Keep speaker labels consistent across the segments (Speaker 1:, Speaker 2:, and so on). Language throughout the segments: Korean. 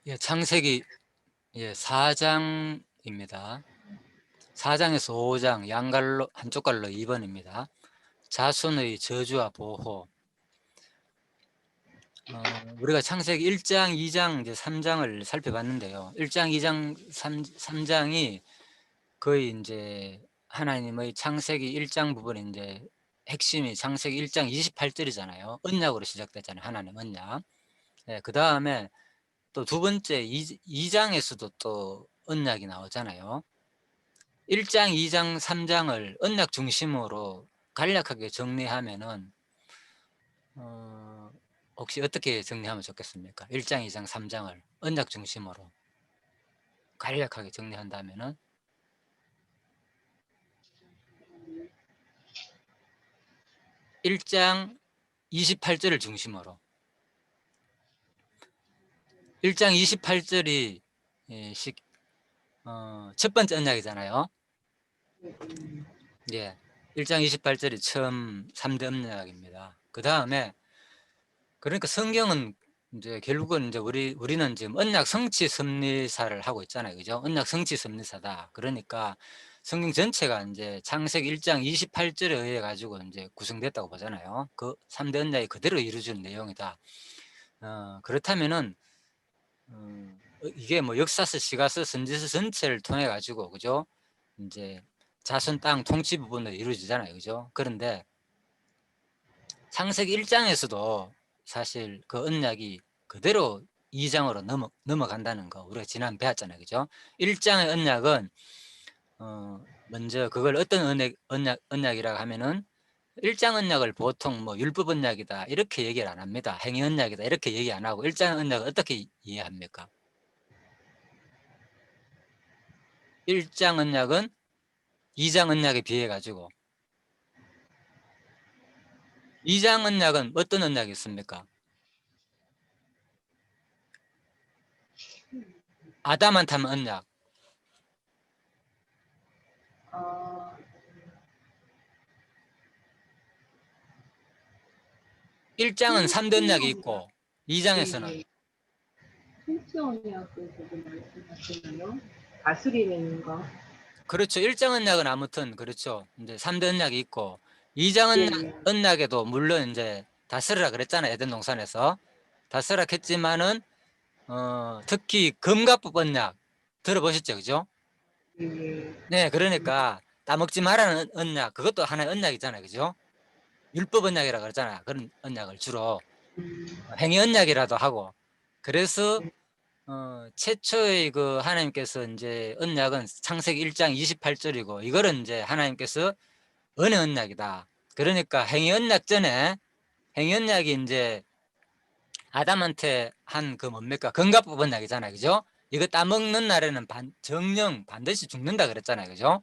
Speaker 1: 예, 창세기 4장입니다. 4장에서 5장 양갈로 한쪽 갈로 2번입니다. 자손의 저주와 보호. 우리가 창세기 1장, 2장, 이제 3장을 살펴봤는데요. 1장, 2장, 3장이 거의 이제 하나님의 창세기 1장 부분이 이제 핵심이 창세기 1장 28절이잖아요. 언약으로 시작됐잖아요. 하나님 언약. 네, 그 다음에 또 두 번째 2장에서도 또 언약이 나오잖아요. 1장, 2장, 3장을 언약 중심으로 간략하게 정리하면은 혹시 어떻게 정리하면 좋겠습니까? 1장, 2장, 3장을 언약 중심으로 간략하게 정리한다면은 1장 28절을 중심으로 1장 28절이 첫 번째 언약이잖아요. 예. 1장 28절이 처음 3대 언약입니다. 그 다음에 그러니까 성경은 이제 결국은 이제 우리는 지금 언약 성취 섭리사를 하고 있잖아요. 그죠? 언약 성취 섭리사다. 그러니까 성경 전체가 이제 창세기 1장 28절에 의해 가지고 이제 구성됐다고 보잖아요. 그 3대 언약이 그대로 이루어진 내용이다. 그렇다면은 이게 뭐 역사서, 시가서, 선지서 전체를 통해 가지고 그죠? 이제 자손 땅 통치 부분으로 이루어지잖아요. 그죠? 그런데 창세기 1장에서도 사실 그 언약이 그대로 2장으로 넘어간다는 거 우리가 지난 배웠잖아요. 그죠? 1장의 언약은 먼저 그걸 어떤 언약이라고 하면은 1장 언약을 보통 뭐 율법 언약이다 이렇게 얘기를 안 합니다. 행위 언약이다 이렇게 얘기 안 하고 1장 언약을 어떻게 이해합니까? 1장 언약은 2장 언약에 비해 가지고 2장 언약은 어떤 언약이 있습니까? 아담한테 하면 언약.
Speaker 2: 아,
Speaker 1: 1장은 3대 언약이 있고 2장에서는
Speaker 2: 네, 통치 언약을 보고 말씀하시나요? 다스리는 거.
Speaker 1: 그렇죠. 1장 언약은 아무튼 그렇죠. 이제 3대 언약이 있고 2장
Speaker 2: 네,
Speaker 1: 언약에도 물론 이제 다스리라 그랬잖아요. 에덴 동산에서. 다스리라 했지만은 특히 금갑법 언약 들어보셨죠? 그죠?
Speaker 2: 네,
Speaker 1: 네, 그러니까 따먹지 말라는 언약 그것도 하나의 언약이잖아요. 그죠? 율법 언약이라 그러잖아요. 그런 언약을 주로
Speaker 2: 음,
Speaker 1: 행위 언약이라도 하고 그래서 최초의 그 하나님께서 이제 언약은 창세기 1장 28절이고 이거는 이제 하나님께서 은혜 언약이다. 그러니까 행위 언약 전에 행위 언약이 이제 아담한테 한 그 뭡니까? 건갑법 언약이잖아요. 그죠? 이거 따먹는 날에는 정령 반드시 죽는다 그랬잖아요. 그죠?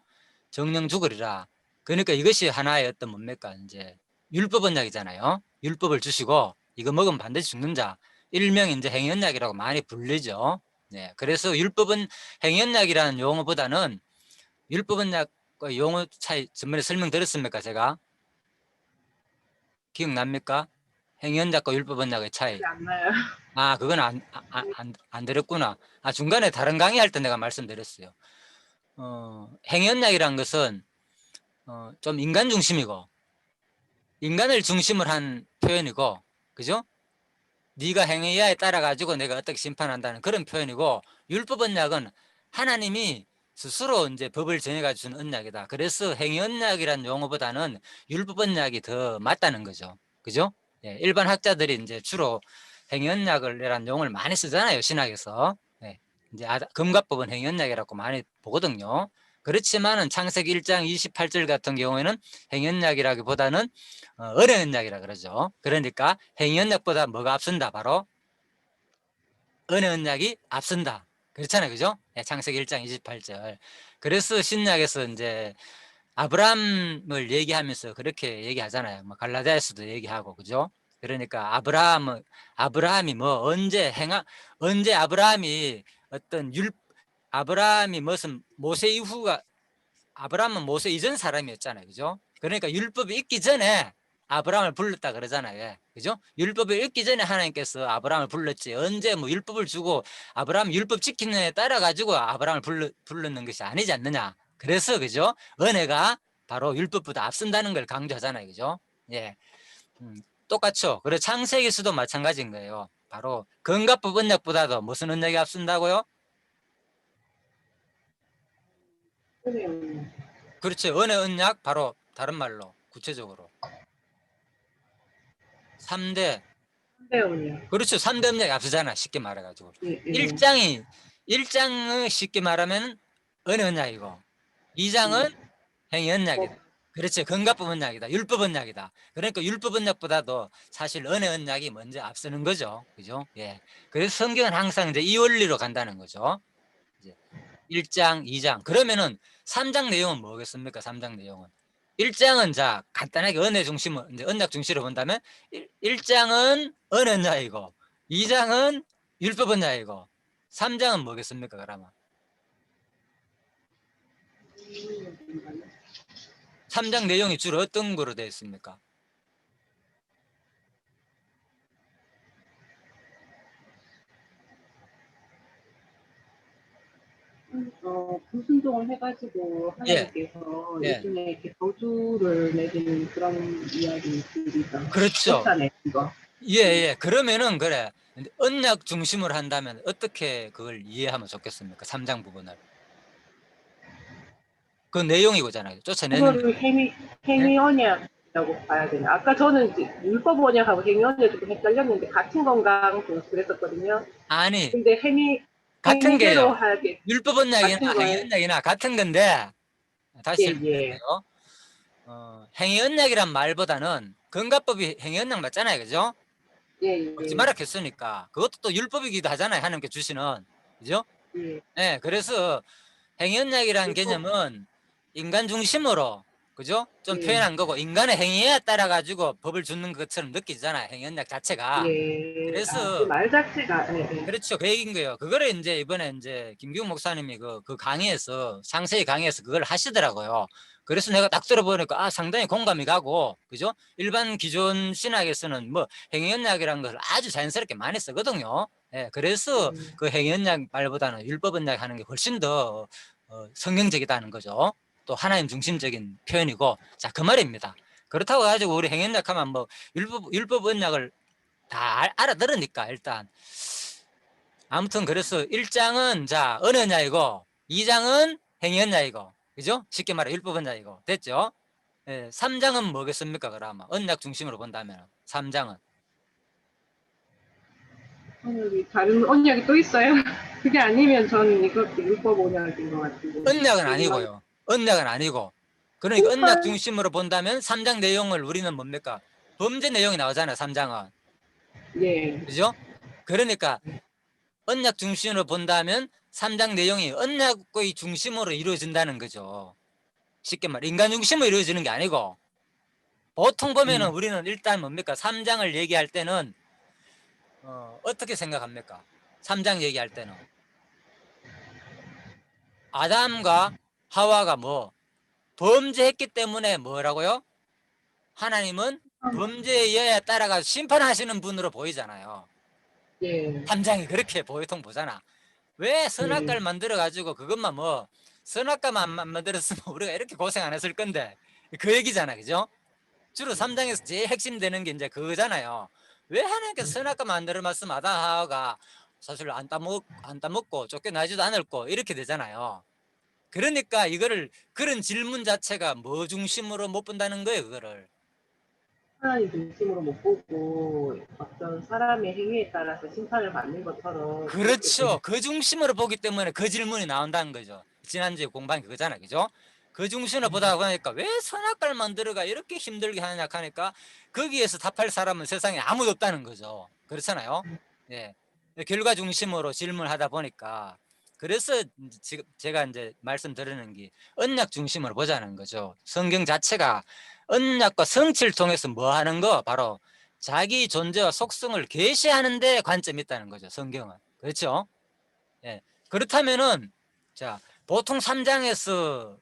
Speaker 1: 정령 죽으리라. 그러니까 이것이 하나의 어떤 뭡니까? 이제 율법 언약이잖아요. 율법을 주시고 이거 먹으면 반드시 죽는 자. 일명 이제 행위 언약이라고 많이 불리죠. 네. 그래서 율법은 행위 언약이라는 용어보다는 율법 언약과 용어 차이 전번에 설명드렸습니까? 제가 기억납니까? 행위 언약과 율법 언약의 차이.
Speaker 2: 기억이 안 나요.
Speaker 1: 아, 그건 안 들었구나. 아, 중간에 다른 강의할 때 내가 말씀드렸어요. 행위 언약이란 것은 좀 인간 중심이고 인간을 중심을 한 표현이고, 그죠? 네가 행위에 따라 가지고 내가 어떻게 심판한다는 그런 표현이고, 율법 언약은 하나님이 스스로 이제 법을 정해가지고 준 언약이다. 그래서 행위 언약이라는 용어보다는 율법 언약이 더 맞다는 거죠. 그죠? 예, 일반 학자들이 이제 주로 행위 언약이라는 용어를 많이 쓰잖아요. 신학에서. 예, 이제 금갑법은 행위 언약이라고 많이 보거든요. 그렇지만은 창세기 1장 28절 같은 경우에는 행위 언약이라기보다는 어려운 언약이라 그러죠. 그러니까 행위 언약보다 뭐가 앞선다? 바로 은혜 언약이 앞선다. 그렇잖아요. 그죠? 예, 창세기 1장 28절. 그래서 신약에서 이제 아브라함을 얘기하면서 그렇게 얘기하잖아요. 뭐 갈라디아에서도 얘기하고, 그죠? 그러니까 아브라함이 뭐 언제 아브라함이 어떤 아브라함이 무슨 모세 이후가 아브라함은 모세 이전 사람이었잖아요. 그죠? 그러니까 율법이 있기 전에 아브라함을 불렀다 그러잖아요. 예. 그죠? 율법을 읽기 전에 하나님께서 아브라함을 불렀지. 언제 뭐 율법을 주고 아브라함 율법 지키는 애 따라 가지고 아브라함을 불렀는 것이 아니지 않느냐. 그래서 그죠? 은혜가 바로 율법보다 앞선다는 걸 강조하잖아요. 그죠? 예. 똑같죠. 그래 창세기에서도 마찬가지인 거예요. 바로 건갑법 언약보다도 무슨 언약이 앞선다고요?
Speaker 2: 은혜
Speaker 1: 그렇죠. 은혜 언약 바로 다른 말로 구체적으로 3대
Speaker 2: 언약.
Speaker 1: 그렇죠. 3대 언약이 앞서잖아. 쉽게 말해가지고.
Speaker 2: 예, 예.
Speaker 1: 1장은 쉽게 말하면 은혜 언약이고 2장은 행위 언약이다. 그렇죠. 건갑법 언약이다. 율법 언약이다. 그러니까 율법 언약보다도 사실 은혜 언약이 먼저 앞서는 거죠. 그죠? 예. 그래서 성경은 항상 이제 이 원리로 간다는 거죠. 이제 1장, 2장. 그러면은 3장 내용은 뭐겠습니까? 3장 내용은. 1장은 자, 간단하게 은혜 중심으로, 이제 언약 중심으로 본다면 1장은 은혜 언약이고 2장은 율법 언약이고 3장은 뭐겠습니까? 그러면. 3장 내용이 주로 어떤 거로 되어 있습니까?
Speaker 2: 불순종을 해가지고
Speaker 1: 예,
Speaker 2: 하나님께서
Speaker 1: 예.
Speaker 2: 일종의 이렇게 저주를 내리는 그런 이야기들이죠.
Speaker 1: 그렇죠.
Speaker 2: 쫓아내는 거.
Speaker 1: 예, 예. 그러면은 그래. 근데 언약 중심으로 한다면 어떻게 그걸 이해하면 좋겠습니까? 3장 부분을. 그 내용이잖아요. 쫓아내는
Speaker 2: 그거를
Speaker 1: 내용. 예?
Speaker 2: 행위 언약이라고 봐야 되나? 아까 저는 이제 율법 언약하고 행위 언약 조금 헷갈렸는데 같은 건가 좀 그랬었거든요.
Speaker 1: 아니,
Speaker 2: 근데
Speaker 1: 같은
Speaker 2: 행위대로
Speaker 1: 게요.
Speaker 2: 하게
Speaker 1: 율법 언약이나
Speaker 2: 같은
Speaker 1: 행위
Speaker 2: 거에
Speaker 1: 언약이나 같은 건데 다시
Speaker 2: 예, 예,
Speaker 1: 설명드릴게요. 행위 언약이란 말보다는 건갑법이 행위 언약 맞잖아요. 그죠?
Speaker 2: 예,
Speaker 1: 먹지
Speaker 2: 예,
Speaker 1: 마라 했으니까 그것도 또 율법이기도 하잖아요. 하나님께 주시는. 그죠?
Speaker 2: 예.
Speaker 1: 네, 그래서 행위언약이라는
Speaker 2: 율법,
Speaker 1: 개념은 인간 중심으로 그죠? 좀
Speaker 2: 예,
Speaker 1: 표현한 거고 인간의 행위에 따라 가지고 법을 주는 것처럼 느끼잖아요. 행위언약 자체가.
Speaker 2: 예. 아, 그
Speaker 1: 그래서
Speaker 2: 말 자체가, 예, 예.
Speaker 1: 그렇죠. 그 얘기인 거예요. 그거를 이제 이번에 이제 김기웅 목사님이 그 강의에서 상세히 강의에서 그걸 하시더라고요. 그래서 내가 딱 들어보니까 아 상당히 공감이 가고 그죠? 일반 기존 신학에서는 뭐 행위언약이라는 것을 아주 자연스럽게 많이 쓰거든요. 예, 그래서 그 행위언약 말보다는 율법언약 하는 게 훨씬 더 성경적이다는 거죠. 또 하나님 중심적인 표현이고 자 그 말입니다. 그렇다고 가지고 우리 행위언약 하면 뭐 율법 언약을 다 알아들으니까 일단 아무튼 그래서 1장은 자 언어냐이고 2장은 행위언냐이고 그죠? 쉽게 말해 율법언냐이고 됐죠? 예, 3장은 뭐겠습니까? 그러면 언약 중심으로 본다면 3장은
Speaker 2: 언약이, 다른 언약이 또 있어요? 그게 아니면 저는 이것도 율법 언약인 것 같은데.
Speaker 1: 언약은
Speaker 2: 얘기만.
Speaker 1: 아니고요. 언약은 아니고 그러니까 언약 중심으로 본다면 3장 내용을 우리는 뭡니까? 범죄 내용이 나오잖아요. 3장은
Speaker 2: 예,
Speaker 1: 그죠? 그러니까 언약 중심으로 본다면 3장 내용이 언약의 중심으로 이루어진다는 거죠. 쉽게 말해 인간 중심으로 이루어지는 게 아니고 보통 보면은 우리는 일단 뭡니까? 3장을 얘기할 때는 어떻게 생각합니까? 3장 얘기할 때는 아담과 하와가 뭐 범죄했기 때문에 뭐라고요? 하나님은 범죄의 여야 따라가 심판하시는 분으로 보이잖아요.
Speaker 2: 예,
Speaker 1: 3장이 그렇게 보통 보잖아. 왜
Speaker 2: 예.
Speaker 1: 선악과를 만들어 가지고 그것만 뭐 선악과만 안 만들었으면 우리가 이렇게 고생 안 했을 건데 그 얘기잖아. 그죠? 주로 3장에서 제일 핵심되는 게 이제 그거잖아요. 왜 하나님께서 선악과 만들어 놨으면 아담 하와가 사실 안 따먹고 쫓겨나지도 않을고 이렇게 되잖아요. 그러니까 이거를 그런 질문 자체가 뭐 중심으로 못 본다는 거예요. 그거를.
Speaker 2: 하나님 중심으로 못 보고 어떤 사람의 행위에 따라서 심판을 받는 것처럼 그렇게
Speaker 1: 그렇죠. 그 중심으로 보기 때문에 그 질문이 나온다는 거죠. 지난주에 공부한 게 그거잖아요. 그죠? 그 중심으로 보다 보니까 왜 선악과를 만들어가 이렇게 힘들게 하느냐 하니까 거기에서 답할 사람은 세상에 아무도 없다는 거죠. 그렇잖아요. 예. 결과 중심으로 질문하다 보니까 그래서 지금 제가 이제 말씀드리는 게 언약 중심으로 보자는 거죠. 성경 자체가 언약과 성취를 통해서 뭐 하는 거 바로 자기 존재와 속성을 계시하는 데 관점이 있다는 거죠. 성경은. 그렇죠? 예. 그렇다면은 자, 보통 3장에서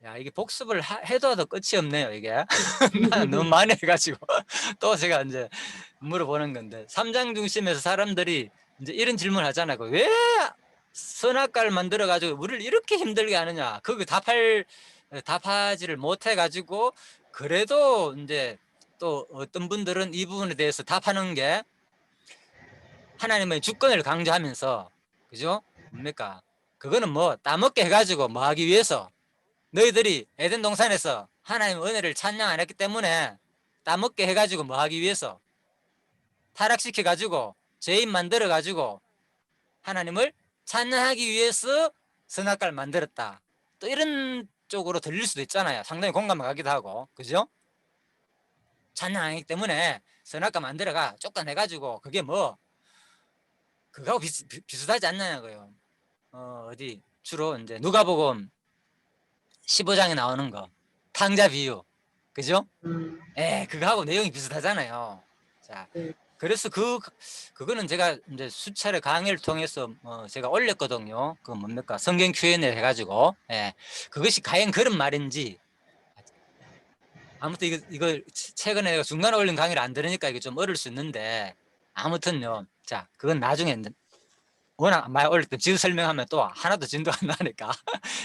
Speaker 1: 야, 이게 복습을 해도 해도 끝이 없네요, 이게. 너무 많이 해가지고. 또 제가 이제 물어보는 건데, 삼장 중심에서 사람들이 이제 이런 질문을 하잖아요. 왜 선악과를 만들어가지고 우리를 이렇게 힘들게 하느냐. 그거 답하지를 못해가지고, 그래도 이제 또 어떤 분들은 이 부분에 대해서 답하는 게 하나님의 주권을 강조하면서, 그죠? 뭡니까? 그거는 뭐 따먹게 해가지고 뭐 하기 위해서, 너희들이 에덴 동산에서 하나님의 은혜를 찬양 안 했기 때문에 따먹게 해가지고 뭐 하기 위해서, 타락시켜가지고 죄인 만들어가지고 하나님을 찬양하기 위해서 선악과를 만들었다. 또 이런 쪽으로 들릴 수도 있잖아요. 상당히 공감하기도 하고, 그죠? 찬양하기 때문에 선악과 만들어가 쫓아내가지고 그게 뭐 그거하고 비슷하지 않냐고요. 어디 주로 이제 누가복음 15장에 나오는 거, 탕자 비유, 그죠? 그거하고 내용이 비슷하잖아요. 자,
Speaker 2: 네.
Speaker 1: 그래서 그거는 제가 이제 수차례 강의를 통해서 제가 올렸거든요. 그 뭡니까? 성경 Q&A 해가지고, 그것이 과연 그런 말인지. 아무튼 이거 최근에 내가 중간에 올린 강의를 안 들으니까 이게 좀 어려울 수 있는데, 아무튼요. 자, 그건 나중에 워낙 많이 올릴 때 지금 설명하면 또 하나도 진도 안 나니까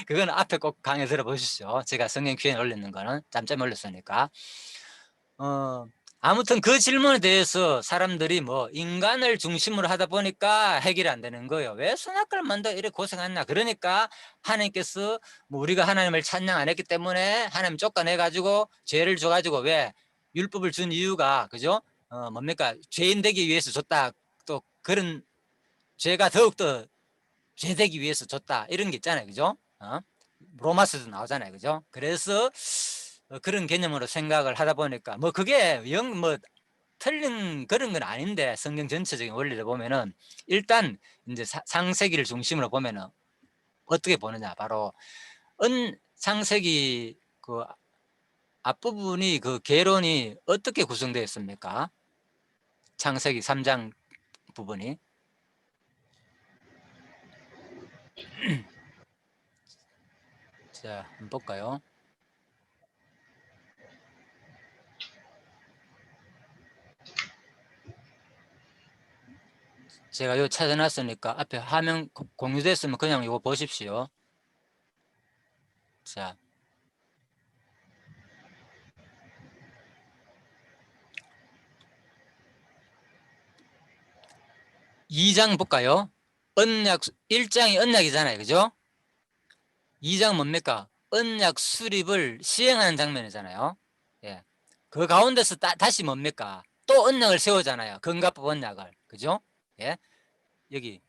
Speaker 1: 그건 앞에 꼭 강의 들어보십시오. 제가 성경 Q&A 올리는 거는 짬짬 올렸으니까. 아무튼 그 질문에 대해서 사람들이 뭐 인간을 중심으로 하다 보니까 해결이 안 되는 거예요. 왜 선악과를 만들어 이렇게 고생했나. 그러니까 하나님께서 뭐 우리가 하나님을 찬양 안 했기 때문에 하나님 쫓아내 가지고 죄를 줘 가지고, 왜 율법을 준 이유가, 그죠? 뭡니까? 죄인 되기 위해서 줬다. 또 그런 죄가 더욱더 죄되기 위해서 줬다. 이런 게 있잖아요. 그죠? 로마서도 나오잖아요. 그죠? 그래서 그런 개념으로 생각을 하다 보니까 뭐 그게 뭐 틀린 그런 건 아닌데, 성경 전체적인 원리를 보면은 일단 이제 창세기를 중심으로 보면은 어떻게 보느냐. 바로 창세기 그 앞부분이, 그 개론이 어떻게 구성되어 있습니까? 창세기 3장 부분이. 자, 한번 볼까요? 제가 이거 찾아놨으니까 앞에 화면 공유됐으면 그냥 이거 보십시오. 자, 2장 볼까요? 언약, 1장이 언약이잖아요. 그죠? 2장 뭡니까? 언약 수립을 시행하는 장면이잖아요. 예. 그 가운데서 다시 뭡니까? 또 언약을 세우잖아요. 금갑법 언약을. 그죠? 예. 여기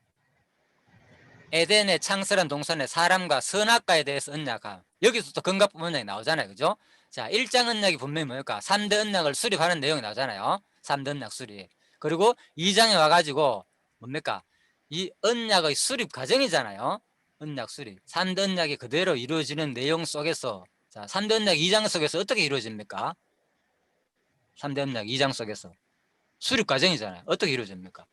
Speaker 1: 에덴의 창설한 동산에 사람과 선악과에 대해서 언약함. 여기서 또 금갑법 언약이 나오잖아요. 그죠? 자, 1장 언약이 분명히 뭡니까? 3대 언약을 수립하는 내용이 나오잖아요. 3대 언약 수립. 그리고 2장에 와가지고 뭡니까? 이 언약의 수립 과정이잖아요. 언약 수립. 3대 언약이 그대로 이루어지는 내용 속에서, 자, 3대 언약 2장 속에서 어떻게 이루어집니까? 3대 언약 2장 속에서 수립 과정이잖아요. 어떻게 이루어집니까?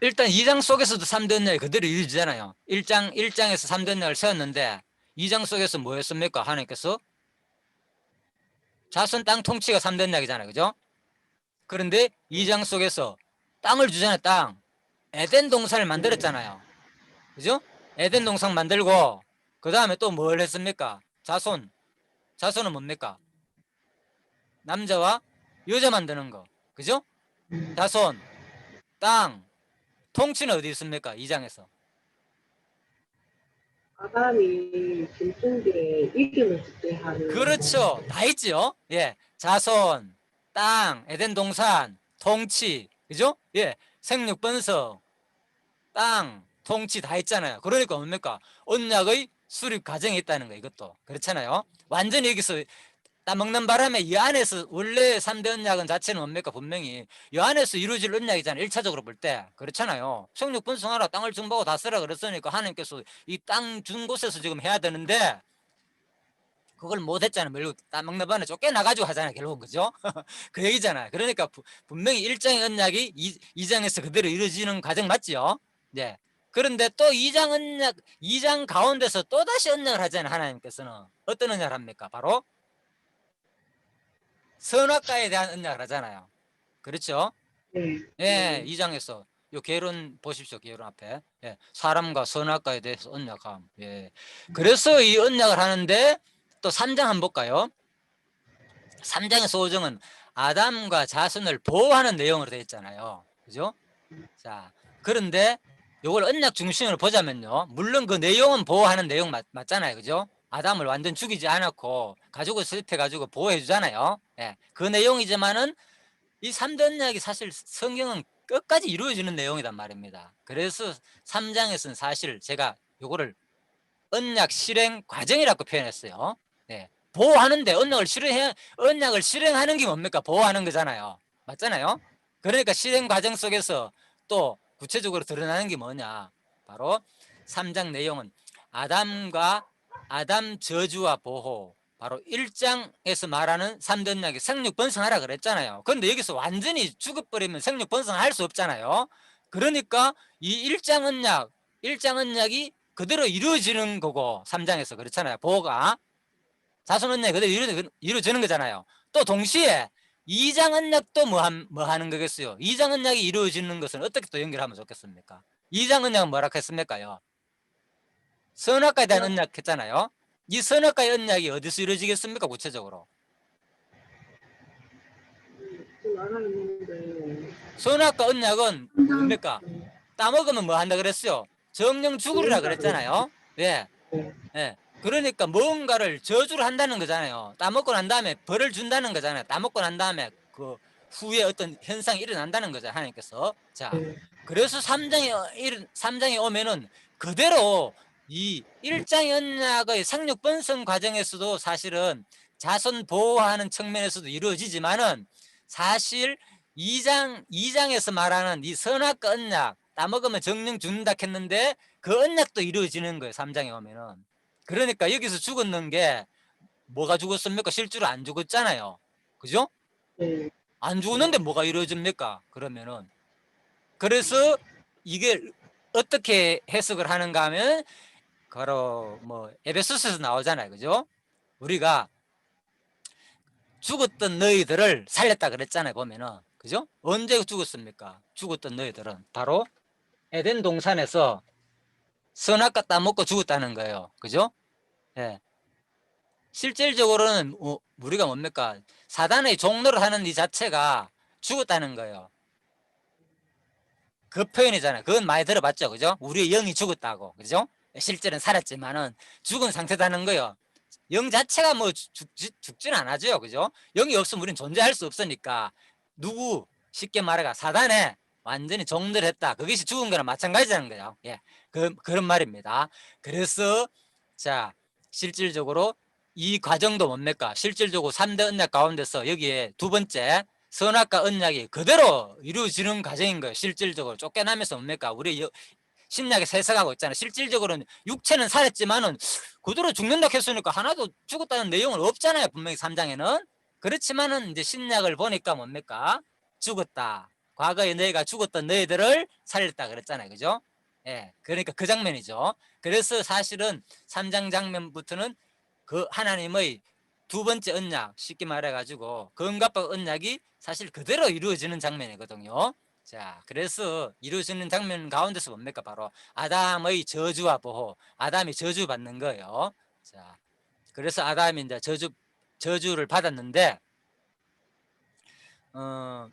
Speaker 1: 일단 2장 속에서도 3대 언약이 그대로 이루어지잖아요. 1장에서 3대 언약을 세웠는데 2장 속에서 뭐였습니까? 하나님께서 자손 땅 통치가 3대 언약이잖아요. 그죠? 그런데 2장 속에서 땅을 주잖아요. 땅. 에덴 동산을 만들었잖아요. 그죠? 에덴 동산 만들고 그 다음에 또 뭘 했습니까? 자손은 뭡니까? 남자와 여자 만드는 거. 그죠? 자손, 땅, 통치는 어디 있습니까? 2장에서.
Speaker 2: 아담이 짐승들의 이름을 짓게 하는.
Speaker 1: 그렇죠. 다 있죠. 예. 자손, 땅, 에덴 동산, 통치. 그죠? 예. 생육 번성, 땅, 통치 다 있잖아요. 그러니까 뭡니까? 언약의 수립 과정이 있다는 거, 이것도. 그렇잖아요. 완전히 여기서 따먹는 바람에 이 안에서 원래 3대 언약은 자체는 뭡니까? 분명히 이 안에서 이루어질 언약이잖아요. 1차적으로 볼 때. 그렇잖아요. 생육 번성하라, 땅을 정복하고 다 쓰라 그랬으니까 하나님께서 이 땅 준 곳에서 지금 해야 되는데 그걸 못했잖아요. 결국 따먹는 바람에 쫓겨나가지고 하잖아요. 결국은. 그죠? 그 얘기잖아요. 그러니까 분명히 1장의 언약이 2장에서 그대로 이루어지는 과정 맞지요? 네. 그런데 또 2장 언약, 2장 가운데서 또다시 언약을 하잖아요. 하나님께서는 어떤 언약을 합니까? 바로 선악과에 대한 언약을 하잖아요. 그렇죠?
Speaker 2: 네.
Speaker 1: 예,
Speaker 2: 네.
Speaker 1: 2장에서 요 계론 보십시오. 계론 앞에. 예, 사람과 선악과에 대해서 언약함. 예. 그래서 이 언약을 하는데 또 3장 한번 볼까요? 3장의 소정은 아담과 자손을 보호하는 내용으로 되어 있잖아요. 그죠? 자, 그런데 요걸 언약 중심으로 보자면요. 물론 그 내용은 보호하는 내용 맞잖아요. 그죠? 아담을 완전 죽이지 않았고 가족을 설득해가지고 보호해 주잖아요. 예, 그 내용이지만은 이 3대 언약이 사실 성경은 끝까지 이루어지는 내용이란 말입니다. 그래서 3장에서는 사실 제가 요거를 언약 실행 과정이라고 표현했어요. 네. 보호하는데 언약을 실행하는 게 뭡니까? 보호하는 거잖아요. 맞잖아요. 그러니까 실행 과정 속에서 또 구체적으로 드러나는 게 뭐냐? 바로 3장 내용은 아담과 아담 저주와 보호, 바로 1장에서 말하는 3대 언약이 생육 번성하라 그랬잖아요. 그런데 여기서 완전히 죽어버리면 생육 번성할 수 없잖아요. 그러니까 이 1장 언약이 그대로 이루어지는 거고 3장에서 그렇잖아요. 보호가 자손 언약이 그대로 이루어지는 거잖아요. 또 동시에 2장 언약도 뭐 하는 거겠어요. 2장 언약이 이루어지는 것은 어떻게 또 연결하면 좋겠습니까? 2장 언약은 뭐라고 했습니까요? 선악과에 대한 언약 했잖아요. 이 선악과의 언약이 어디서 이루어지겠습니까? 구체적으로.
Speaker 2: 지금 알아 있는데
Speaker 1: 선악과 언약은
Speaker 2: 한장
Speaker 1: 뭡니까? 따먹으면 뭐 한다 그랬어요? 정령 죽으리라
Speaker 2: 죽는다 그랬죠.
Speaker 1: 그랬잖아요. 예.
Speaker 2: 네.
Speaker 1: 예. 그러니까 뭔가를 저주를 한다는 거잖아요. 따먹고 난 다음에 벌을 준다는 거잖아요. 따먹고 난 다음에 그 후에 어떤 현상이 일어난다는 거죠. 하나님께서. 자,
Speaker 2: 네.
Speaker 1: 그래서 3장에 오면은 그대로 이 1장의 언약의 상륙 번성 과정에서도 사실은 자손 보호하는 측면에서도 이루어지지만은 사실 2장에서 말하는 이 선악과 언약, 따먹으면 정령 죽는다 했는데 그 언약도 이루어지는 거예요. 3장에 오면은. 그러니까 여기서 죽었는 게 뭐가 죽었습니까? 실제로 안 죽었잖아요. 그죠?
Speaker 2: 네.
Speaker 1: 안
Speaker 2: 네.
Speaker 1: 죽었는데 뭐가 이루어집니까? 그러면은. 그래서 이게 어떻게 해석을 하는가 하면 바로 뭐 에베소서에서 나오잖아요. 그죠? 우리가 죽었던 너희들을 살렸다 그랬잖아요. 보면은. 그죠? 언제 죽었습니까? 죽었던 너희들은 바로 에덴 동산에서 선악과 따먹고 죽었다는 거예요. 그죠? 예. 실질적으로는 우리가 뭡니까? 사단의 종로를 하는 이 자체가 죽었다는 거예요. 그 표현이잖아요. 그건 많이 들어봤죠. 그죠? 우리의 영이 죽었다고. 그죠? 실제는 살았지만은 죽은 상태다는 거예요. 영 자체가 뭐 죽지는 않아죠. 그죠? 영이 없으면 우리는 존재할 수 없으니까 누구 쉽게 말해가 사단에 완전히 종노를 했다. 그것이 죽은 거랑 마찬가지라는 거예요. 예. 그런 말입니다. 그래서 자, 실질적으로 이 과정도 뭡니까? 실질적으로 3대 언약 가운데서 여기에 두 번째 선악과 언약이 그대로 이루어지는 과정인 거예요. 실질적으로 쫓겨나면서 뭡니까? 우리 신약에 세석하고 있잖아요. 실질적으로는 육체는 살았지만은 그대로 죽는다 했으니까 하나도 죽었다는 내용은 없잖아요. 분명히 3장에는. 그렇지만은 이제 신약을 보니까 뭡니까? 죽었다. 과거에 너희가 죽었던 너희들을 살렸다 그랬잖아요. 그죠? 예. 그러니까 그 장면이죠. 그래서 사실은 3장 장면부터는 그 하나님의 두 번째 언약, 쉽게 말해가지고 금갑박 언약이 사실 그대로 이루어지는 장면이거든요. 자, 그래서 이루어지는 장면 가운데서 뭡니까? 바로 아담의 저주와 보호, 아담이 저주받는 거예요. 자, 그래서 아담이 이제 저주를 받았는데, 어,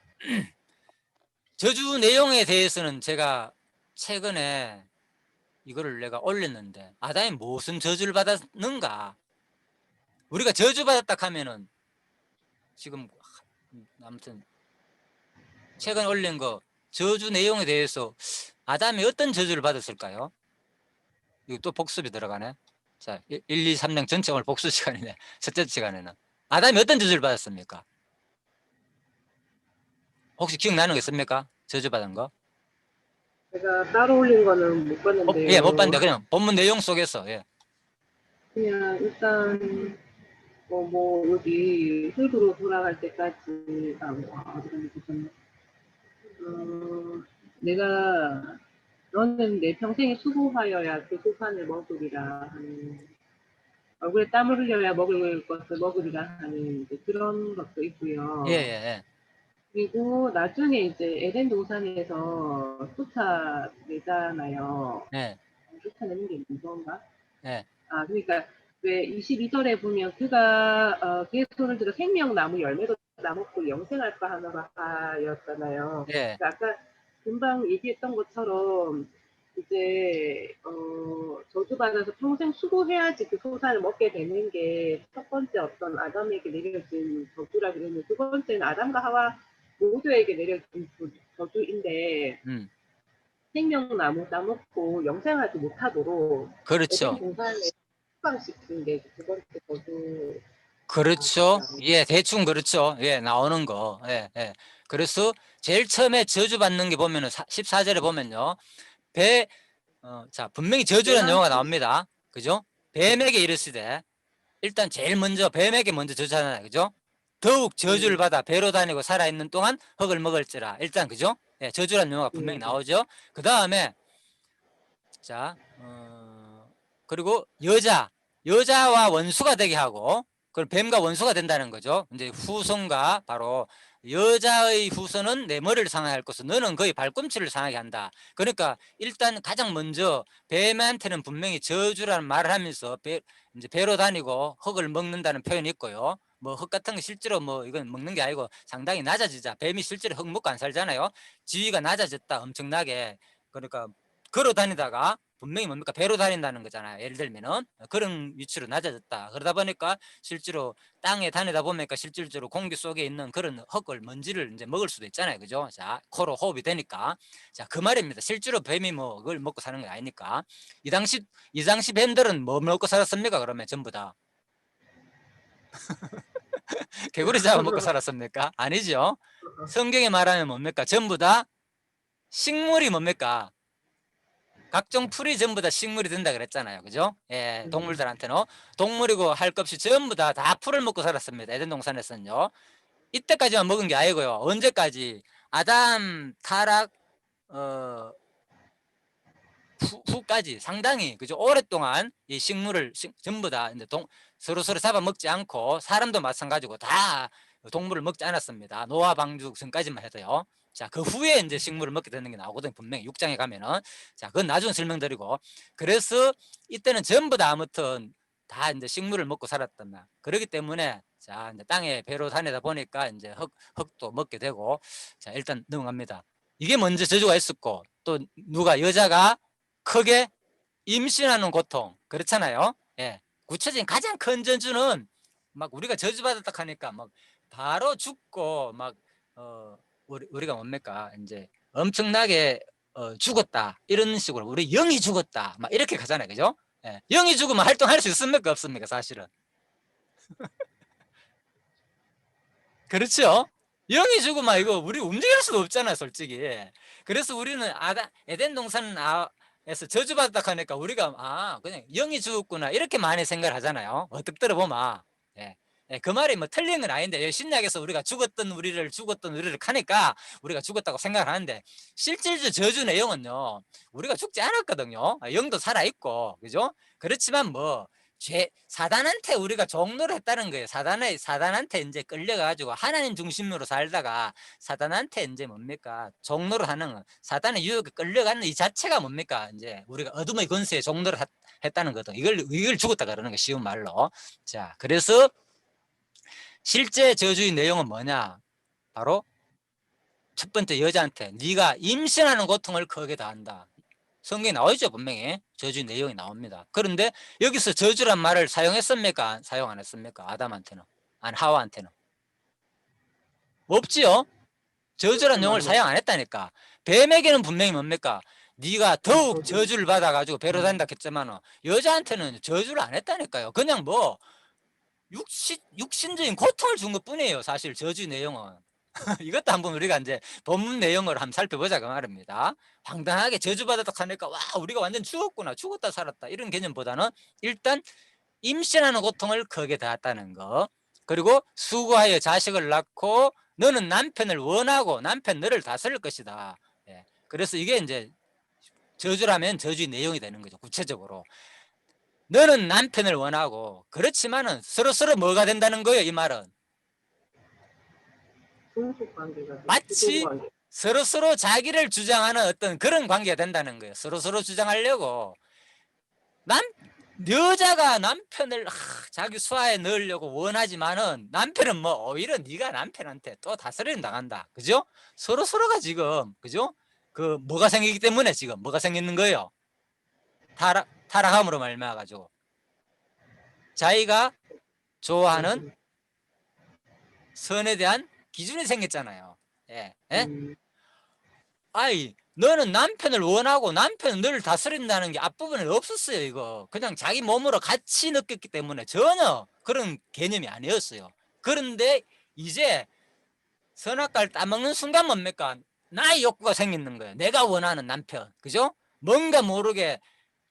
Speaker 1: 저주 내용에 대해서는 제가 최근에 이거를 내가 올렸는데, 아담이 무슨 저주를 받았는가? 우리가 저주받았다 하면은, 지금, 아무튼, 최근 올린 거, 저주 내용에 대해서 아담이 어떤 저주를 받았을까요? 이거 또 복습이 들어가네. 자, 1, 2, 3장 전체 오늘 복수 시간이네. 첫째 시간에는. 아담이 어떤 저주를 받았습니까? 혹시 기억나는 거 있습니까? 저주받은 거?
Speaker 2: 제가 따로 올린 거는 못
Speaker 1: 예, 못
Speaker 2: 봤는데요.
Speaker 1: 봤는데 그냥 본문 내용 속에서. 예.
Speaker 2: 그냥 일단 뭐 여기 흙으로 돌아갈 때까지 어디 갔네. 내가 너는 내 평생에 수고하여야 그 소산을 먹으리라 하는, 얼굴에 땀을 흘려야 먹을 것을 먹으리라 하는 이제 그런 것도
Speaker 1: 예, 예,
Speaker 2: 있고요.
Speaker 1: 예.
Speaker 2: 그리고 나중에 이제 에덴 동산에서 쫓아내잖아요.
Speaker 1: 예,
Speaker 2: 쫓아내는 게 무서운가?
Speaker 1: 예.
Speaker 2: 아, 그러니까 왜 22절에 보면 그가 그의 손을 들어 생명나무 열매도 따먹고 영생할까 하노라 하였잖아요.
Speaker 1: 예.
Speaker 2: 그러니까 아까 금방 얘기했던 것처럼 이제 저주받아서 평생 수고해야지 그 소산을 먹게 되는 게 첫 번째 어떤 아담에게 내려진 저주라 그러면 두 번째는 아담과 하와 모두에게 내려진 저주인데
Speaker 1: 음.
Speaker 2: 생명나무 따먹고 영생하지 못하도록 에덴
Speaker 1: 그렇죠.
Speaker 2: 동산에 해방시킨 게 두 번째 저주.
Speaker 1: 그렇죠. 예, 대충 그렇죠. 예, 나오는 거. 예, 예. 그래서 제일 처음에 저주받는 게 보면은 14절에 보면요. 자, 분명히 저주라는 용어가 나옵니다. 그죠? 뱀에게 이르시되, 일단 제일 먼저 뱀에게 먼저 저주하잖아요. 그죠? 더욱 저주를 받아 배로 다니고 살아있는 동안 흙을 먹을지라. 일단, 그죠? 예, 저주라는 용어가 분명히 나오죠. 그 다음에, 자, 그리고 여자와 원수가 되게 하고, 그걸 뱀과 원수가 된다는 거죠. 이제 후손과 바로 여자의 후손은 내 머리를 상하게 할 것은 너는 거의 발꿈치를 상하게 한다. 그러니까 일단 가장 먼저 뱀한테는 분명히 저주라는 말을 하면서 이제 배로 다니고 흙을 먹는다는 표현이 있고요. 뭐 흙 같은 거 실제로 뭐 이건 먹는 게 아니고 상당히 낮아지자. 뱀이 실제로 흙 먹고 안 살잖아요. 지위가 낮아졌다 엄청나게. 그러니까 걸어 다니다가 분명히 뭡니까 배로 다닌다는 거잖아요. 예를 들면은 그런 위치로 낮아졌다. 그러다 보니까 실제로 땅에 다니다 보니까 실질적으로 공기 속에 있는 그런 흙을 먼지를 이제 먹을 수도 있잖아요. 그죠? 자, 코로 호흡이 되니까. 자, 그 말입니다. 실제로 뱀이 뭐 그걸 먹고 사는 게 아니니까. 이 당시 뱀들은 뭐 먹고 살았습니까? 그러면 전부 다 개구리 잡아 먹고 살았습니까? 아니죠. 성경에 말하면 뭡니까? 전부 다 식물이 뭡니까? 각종 풀이 전부 다 식물이 된다 그랬잖아요. 그죠? 예, 동물들한테는. 동물이고 할 것 없이 전부 다 풀을 먹고 살았습니다. 에덴 동산에서는요. 이때까지만 먹은 게 아니고요. 언제까지? 아담 타락, 후까지 상당히, 그죠? 오랫동안 이 식물을 전부 다 이제 서로 잡아먹지 않고 사람도 마찬가지고 다 동물을 먹지 않았습니다. 노아 방주 전까지만 해도요. 자, 그 후에 이제 식물을 먹게 되는 게 나오거든요. 분명히 6장에 가면은. 자, 그건 나중에 설명드리고. 그래서 이때는 전부 다 아무튼 다 이제 식물을 먹고 살았단 말. 그렇기 때문에 자, 이제 땅에 배로 다니다 보니까 이제 흙도 먹게 되고. 자, 일단 넘어갑니다. 이게 먼저 저주가 있었고, 또 누가 여자가 크게 임신하는 고통, 그렇잖아요. 예. 구체적인 가장 큰 저주는 막 우리가 저주받았다 하니까 막 바로 죽고 막 우리가 뭡니까 이제 엄청나게 죽었다 이런 식으로 우리 영이 죽었다 막 이렇게 가잖아요. 그죠? 예. 영이 죽으면 활동할 수 있습니까 없습니까 사실은? 그렇죠? 영이 죽으면 이거 우리 움직일 수도 없잖아요 솔직히. 그래서 우리는 에덴 동산에서 저주받았다 하니까 우리가 그냥 영이 죽었구나 이렇게 많이 생각을 하잖아요. 어떻게 들어보면. 예. 예, 그 말이 뭐 틀린 건 아닌데 신약에서 우리가 죽었던 우리를 하니까 우리가 죽었다고 생각을 하는데 실질적 저주 내용은요 우리가 죽지 않았거든요. 영도 살아있고 그죠? 그렇지만 뭐 사단한테 우리가 종노를 했다는 거예요. 사단한테 이제 끌려가지고 하나님 중심으로 살다가 사단한테 이제 뭡니까? 종노를 하는 사단의 유혹에 끌려가는 이 자체가 뭡니까? 이제 우리가 어둠의 권세에 종노를 했다는 거든. 이걸 죽었다 그러는 거 쉬운 말로. 자, 그래서 실제 저주의 내용은 뭐냐? 바로 첫 번째 여자한테 네가 임신하는 고통을 크게 다한다. 성경에 나오죠 분명히 저주 내용이 나옵니다. 그런데 여기서 저주란 말을 사용했습니까? 사용 안 했습니까? 아담한테는 아니 하와한테는 없지요. 저주란 용어를 사용 안 했다니까. 뱀에게는 분명히 뭡니까? 네가 더욱 저주를 받아가지고 배로 다닌다 했지만 여자한테는 저주를 안 했다니까요. 그냥 뭐 육신적인 고통을 준 것뿐이에요. 사실 저주 내용은. 이것도 한번 우리가 이제 본문 내용을 한번 살펴보자 그 말입니다. 황당하게 저주받았다 하니까 와 우리가 완전 죽었구나 죽었다 살았다 이런 개념보다는 일단 임신하는 고통을 크게 받았다는 거 그리고 수고하여 자식을 낳고 너는 남편을 원하고 남편 너를 다스릴 것이다. 예. 그래서 이게 이제 저주라면 저주의 내용이 되는 거죠. 구체적으로 너는 남편을 원하고 그렇지만은 서로 뭐가 된다는 거예요. 이 말은
Speaker 2: 종속 관계가 부부
Speaker 1: 마치
Speaker 2: 관계.
Speaker 1: 서로 자기를 주장하는 어떤 그런 관계가 된다는 거예요. 서로 주장하려고 여자가 남편을 자기 수하에 넣으려고 원하지만은 남편은 뭐 오히려 네가 남편한테 또 다스림 당한다. 그죠? 서로가 지금 그죠? 그 뭐가 생기기 때문에 지금 뭐가 생기는 거예요? 타락함으로 말미암아 가지고 자기가 좋아하는 선에 대한 기준이 생겼잖아요. 예. 예? 아이, 너는 남편을 원하고 남편은 너를 다스린다는 게 앞부분에 없었어요, 이거. 그냥 자기 몸으로 같이 느꼈기 때문에 전혀 그런 개념이 아니었어요. 그런데 이제 선악과를 따먹는 순간 뭡니까? 나의 욕구가 생기는 거예요. 내가 원하는 남편. 그죠? 뭔가 모르게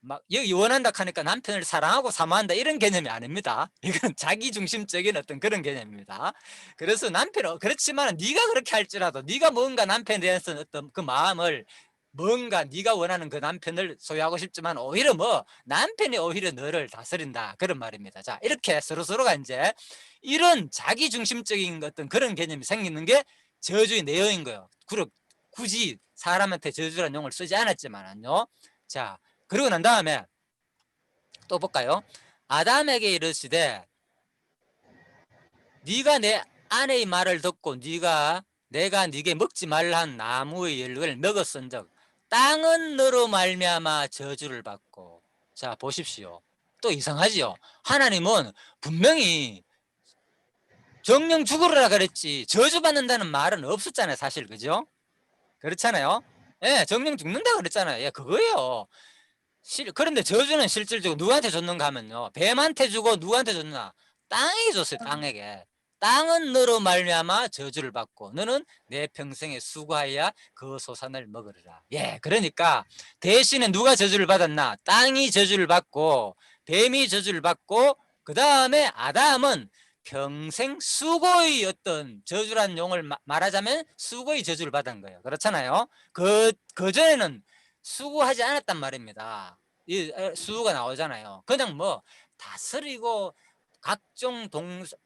Speaker 1: 막 여기 원한다 하니까 남편을 사랑하고 사모한다 이런 개념이 아닙니다. 이건 자기중심적인 어떤 그런 개념입니다. 그래서 남편은 그렇지만 네가 그렇게 할지라도 네가 뭔가 남편에 대해서 어떤 그 마음을 뭔가 네가 원하는 그 남편을 소유하고 싶지만 오히려 뭐 남편이 오히려 너를 다스린다 그런 말입니다. 자, 이렇게 서로가 이제 이런 자기중심적인 어떤 그런 개념이 생기는 게 저주의 내용인 거예요. 굳이 사람한테 저주라는 용어를 쓰지 않았지만요. 자, 그리고 난 다음에 또 볼까요? 아담에게 이르시되 네가 내 아내의 말을 듣고 내가 네게 먹지 말라 한 나무의 열매를 먹었은즉 땅은 너로 말미암아 저주를 받고. 자, 보십시오. 또 이상하지요. 하나님은 분명히 정령 죽으라 그랬지 저주받는다는 말은 없었잖아요, 사실. 그죠? 그렇잖아요. 예, 정령 죽는다 그랬잖아요. 예, 그거예요. 그런데 저주는 실질적으로 누구한테 줬는가 하면요, 뱀한테 주고 누구한테 줬나? 땅에게 줬어요. 땅에게. 땅은 너로 말미암아 저주를 받고 너는 내 평생에 수고하여 그 소산을 먹으리라. 예, 그러니까 대신에 누가 저주를 받았나? 땅이 저주를 받고 뱀이 저주를 받고 그 다음에 아담은 평생 수고의 어떤 저주란 용을 말하자면 수고의 저주를 받은 거예요. 그렇잖아요. 그전에는 수고하지 않았단 말입니다. 이 수고가 나오잖아요. 그냥 뭐 다스리고 각종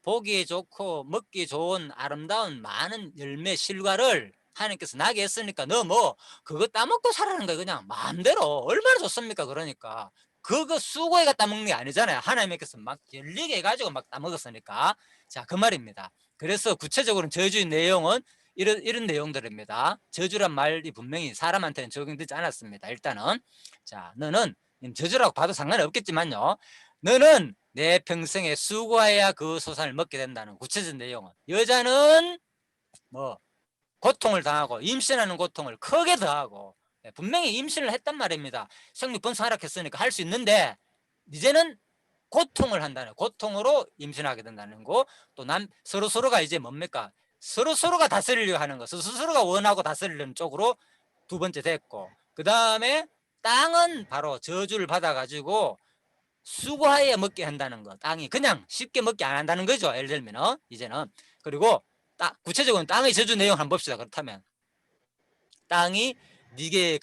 Speaker 1: 보기 좋고 먹기 좋은 아름다운 많은 열매 실과를 하나님께서 나게 했으니까 너 뭐 그거 따먹고 살라는 거예요. 그냥 마음대로. 얼마나 좋습니까? 그러니까 그거 수고해가 따먹는 게 아니잖아요. 하나님께서 막 열리게 해가지고 막 따먹었으니까. 자, 그 말입니다. 그래서 구체적으로는 저주의 내용은 이런 내용들입니다. 저주란 말이 분명히 사람한테는 적용되지 않았습니다. 일단은 자, 너는 저주라고 봐도 상관이 없겠지만요, 너는 내 평생에 수고해야 그 소산을 먹게 된다는 구체적인 내용은, 여자는 뭐 고통을 당하고 임신하는 고통을 크게 더하고, 분명히 임신을 했단 말입니다. 생육 번성 하락했으니까 할 수 있는데 이제는 고통을 한다는, 고통으로 임신하게 된다는 거. 또 서로가 이제 뭡니까? 서로가 다스리려 하는 거, 스스로가 원하고 다스리려는 쪽으로 두 번째 됐고, 그 다음에 땅은 바로 저주를 받아가지고 수고하여 먹게 한다는 거. 땅이 그냥 쉽게 먹게 안 한다는 거죠. 예를 들면 이제는. 그리고 구체적으로 땅의 저주 내용 한번 봅시다. 그렇다면 땅이 네게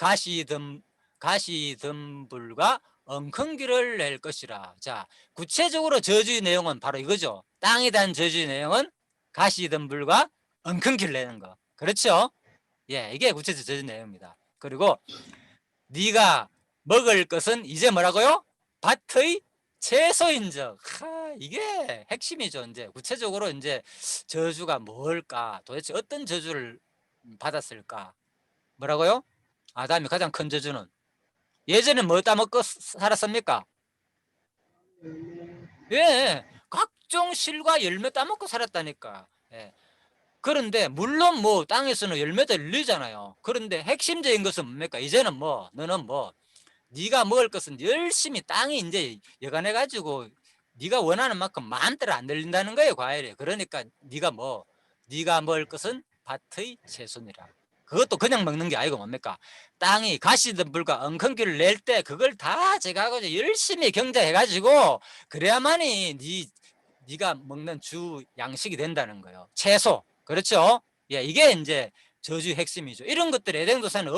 Speaker 1: 가시덤불과 엉겅퀴를 낼 것이라. 자, 구체적으로 저주의 내용은 바로 이거죠. 땅에 대한 저주의 내용은 가시덤불과 엉겅퀴를 내는 거. 그렇죠? 예, 이게 구체적 저주 내용입니다. 그리고 네가 먹을 것은 이제 뭐라고요? 밭의 채소인즉. 이게 핵심이죠. 이제 구체적으로 이제 저주가 뭘까? 도대체 어떤 저주를 받았을까? 뭐라고요? 아담이 가장 큰 저주는, 예전에 뭐 따먹고 살았습니까? 예, 각종 실과 열매 따먹고 살았다니까. 예. 그런데 물론 뭐 땅에서는 열매도 열리잖아요. 그런데 핵심적인 것은 뭡니까? 이제는 뭐 너는 뭐 네가 먹을 것은 열심히 땅이 이제 여간해 가지고 네가 원하는 만큼 마음대로 안 들린다는 거예요, 과일이. 그러니까 네가 먹을 것은 밭의 채소니라. 그것도 그냥 먹는 게 아니고 뭡니까? 땅이 가시덤불과 엉겅퀴를 낼 때 그걸 다 제거하고 열심히 경작해 가지고 그래야만이 네가 먹는 주 양식이 된다는 거예요. 채소. 그렇죠? 예, 이게 이제 저주의 핵심이죠. 이런 것들이 에덴 동산에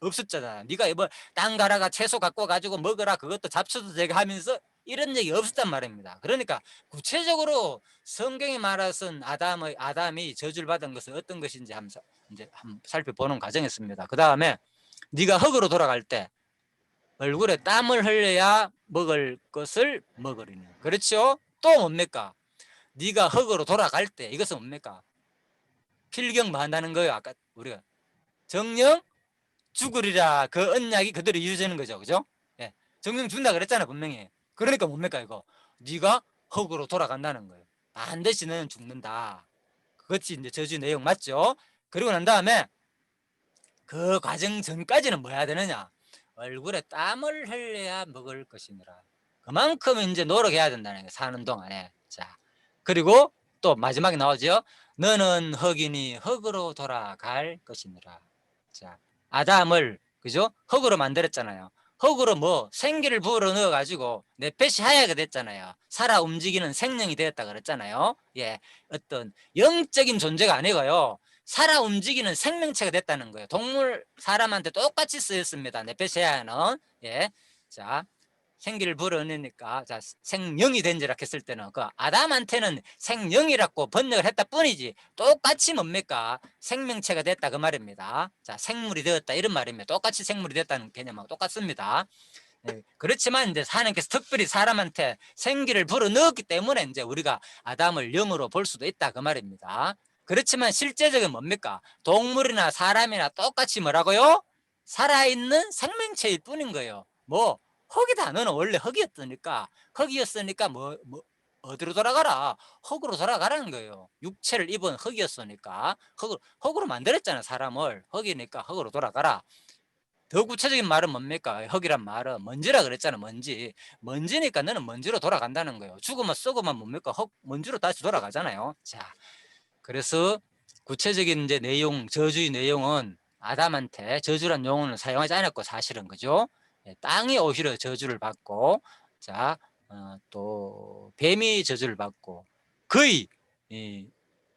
Speaker 1: 없었잖아. 네가 뭐 땅 가라가 채소 갖고 가지고 먹어라 그것도 잡초도 제가 하면서 이런 얘기 없었단 말입니다. 그러니까 구체적으로 성경이 말하선 아담이 저주를 받은 것은 어떤 것인지 이제 한번 살펴보는 과정이었습니다. 그 다음에 네가 흙으로 돌아갈 때 얼굴에 땀을 흘려야 먹을 것을 먹으리니. 그렇죠? 또 뭡니까? 네가 흙으로 돌아갈 때 이것은 뭡니까? 필경 뭐 한다는 거예요. 아까 우리가 정령 죽으리라 그 언약이 그대로 이루어지는 거죠. 그죠? 예. 정령 준다 그랬잖아 분명히. 그러니까 뭡니까 이거? 네가 흙으로 돌아간다는 거예요. 반드시 너는 죽는다. 그것이 이제 저주 내용 맞죠? 그리고 난 다음에 그 과정 전까지는 뭐 해야 되느냐? 얼굴에 땀을 흘려야 먹을 것이니라. 그만큼 이제 노력해야 된다는 거예요. 사는 동안에. 자, 그리고 또 마지막에 나오죠. 너는 흙이니 흙으로 돌아갈 것이니라. 자, 아담을 그죠? 흙으로 만들었잖아요. 흙으로 뭐 생기를 불어 넣어 가지고 넷펫이 하얗게 됐잖아요. 살아 움직이는 생명이 되었다 그랬잖아요. 예, 어떤 영적인 존재가 아니고요. 살아 움직이는 생명체가 됐다는 거예요. 동물 사람한테 똑같이 쓰였습니다. 네페세아는. 예, 자 생기를 불어넣으니까 자 생명이 된지라 했을 때는 그 아담한테는 생명이라고 번역을 했다 뿐이지 똑같이 뭡니까 생명체가 됐다 그 말입니다. 자 생물이 되었다 이런 말입니다. 똑같이 생물이 됐다는 개념하고 똑같습니다. 네, 그렇지만 이제 하나님께서 특별히 사람한테 생기를 불어넣었기 때문에 이제 우리가 아담을 영으로 볼 수도 있다 그 말입니다. 그렇지만 실제적인 뭡니까? 동물이나 사람이나 똑같이 뭐라고요? 살아있는 생명체일 뿐인 거예요. 뭐 흙이다. 너는 원래 흙이었으니까 뭐 어디로 돌아가라? 흙으로 돌아가라는 거예요. 육체를 입은 흙이었으니까 흙으로 만들었잖아 사람을. 흙이니까 흙으로 돌아가라. 더 구체적인 말은 뭡니까? 흙이란 말은 먼지라 그랬잖아. 먼지니까 너는 먼지로 돌아간다는 거예요. 죽으면 썩으면 뭡니까? 먼지로 다시 돌아가잖아요. 자, 그래서 구체적인 이제 내용, 저주의 내용은 아담한테 저주란 용어는 사용하지 않았고 사실은 그죠? 땅이 오히려 저주를 받고, 자, 또 뱀이 저주를 받고, 거의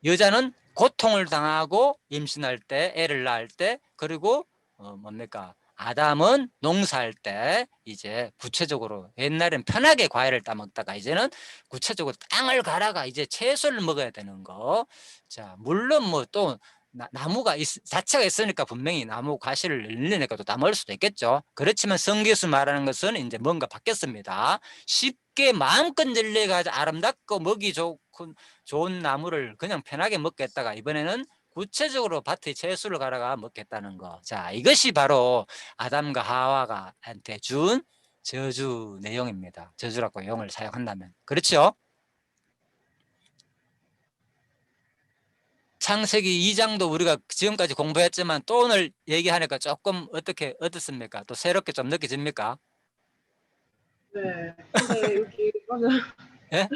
Speaker 1: 여자는 고통을 당하고 임신할 때, 애를 낳을 때, 그리고 뭡니까? 아담은 농사할 때 이제 구체적으로 옛날엔 편하게 과일을 따먹다가 이제는 구체적으로 땅을 갈아가 이제 채소를 먹어야 되는 거. 자, 물론 뭐 또 나무가 자체가 있으니까 분명히 나무 과실을 늘리니까 또 따먹을 수도 있겠죠. 그렇지만 성경에서 말하는 것은 이제 뭔가 바뀌었습니다. 쉽게 마음껏 늘려가지고 아름답고 먹이 좋은 나무를 그냥 편하게 먹겠다가 이번에는 구체적으로 밭에 채소를 갈아가 먹겠다는 거. 자, 이것이 바로 아담과 하와가 한테 준 저주 내용입니다. 저주라고 용어를 사용한다면. 그렇죠? 창세기 2장도 우리가 지금까지 공부했지만 또 오늘 얘기하니까 조금 어떻습니까? 또 새롭게 좀 느껴집니까?
Speaker 2: 네. 근데 여기 이거는
Speaker 1: 예?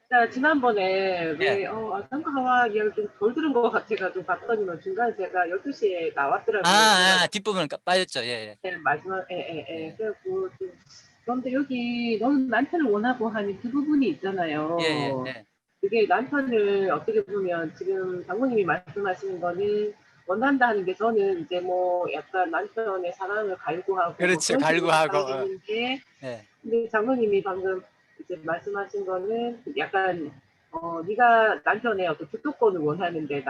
Speaker 2: 제가 지난번에
Speaker 1: 예.
Speaker 2: 왜 아담과 하와 이야기 좀 덜 들은 것 같아가지고 봤더니만 중간에 제가 12시에 나왔더라고요.
Speaker 1: 뒷부분 빠졌죠. 예,
Speaker 2: 네, 마지막,
Speaker 1: 예.
Speaker 2: 그래갖고, 좀, 그런데 여기, 너는 남편을 원하고 하는 그 부분이
Speaker 1: 예, 예,
Speaker 2: 있잖아요.
Speaker 1: 예.
Speaker 2: 그게 남편을 어떻게 보면 지금 장모님이 말씀하시는 거는 원한다 하는 게 저는 이제 뭐 약간 남편의 사랑을 갈구하고 뭐
Speaker 1: 그렇죠.
Speaker 2: 그런 식으로
Speaker 1: 갈구하고.
Speaker 2: 생각하겠는데,
Speaker 1: 예.
Speaker 2: 근데 장모님이 방금 이제 말씀하신 거는 약간 네가 남편의 어떤 주도권을 원하는데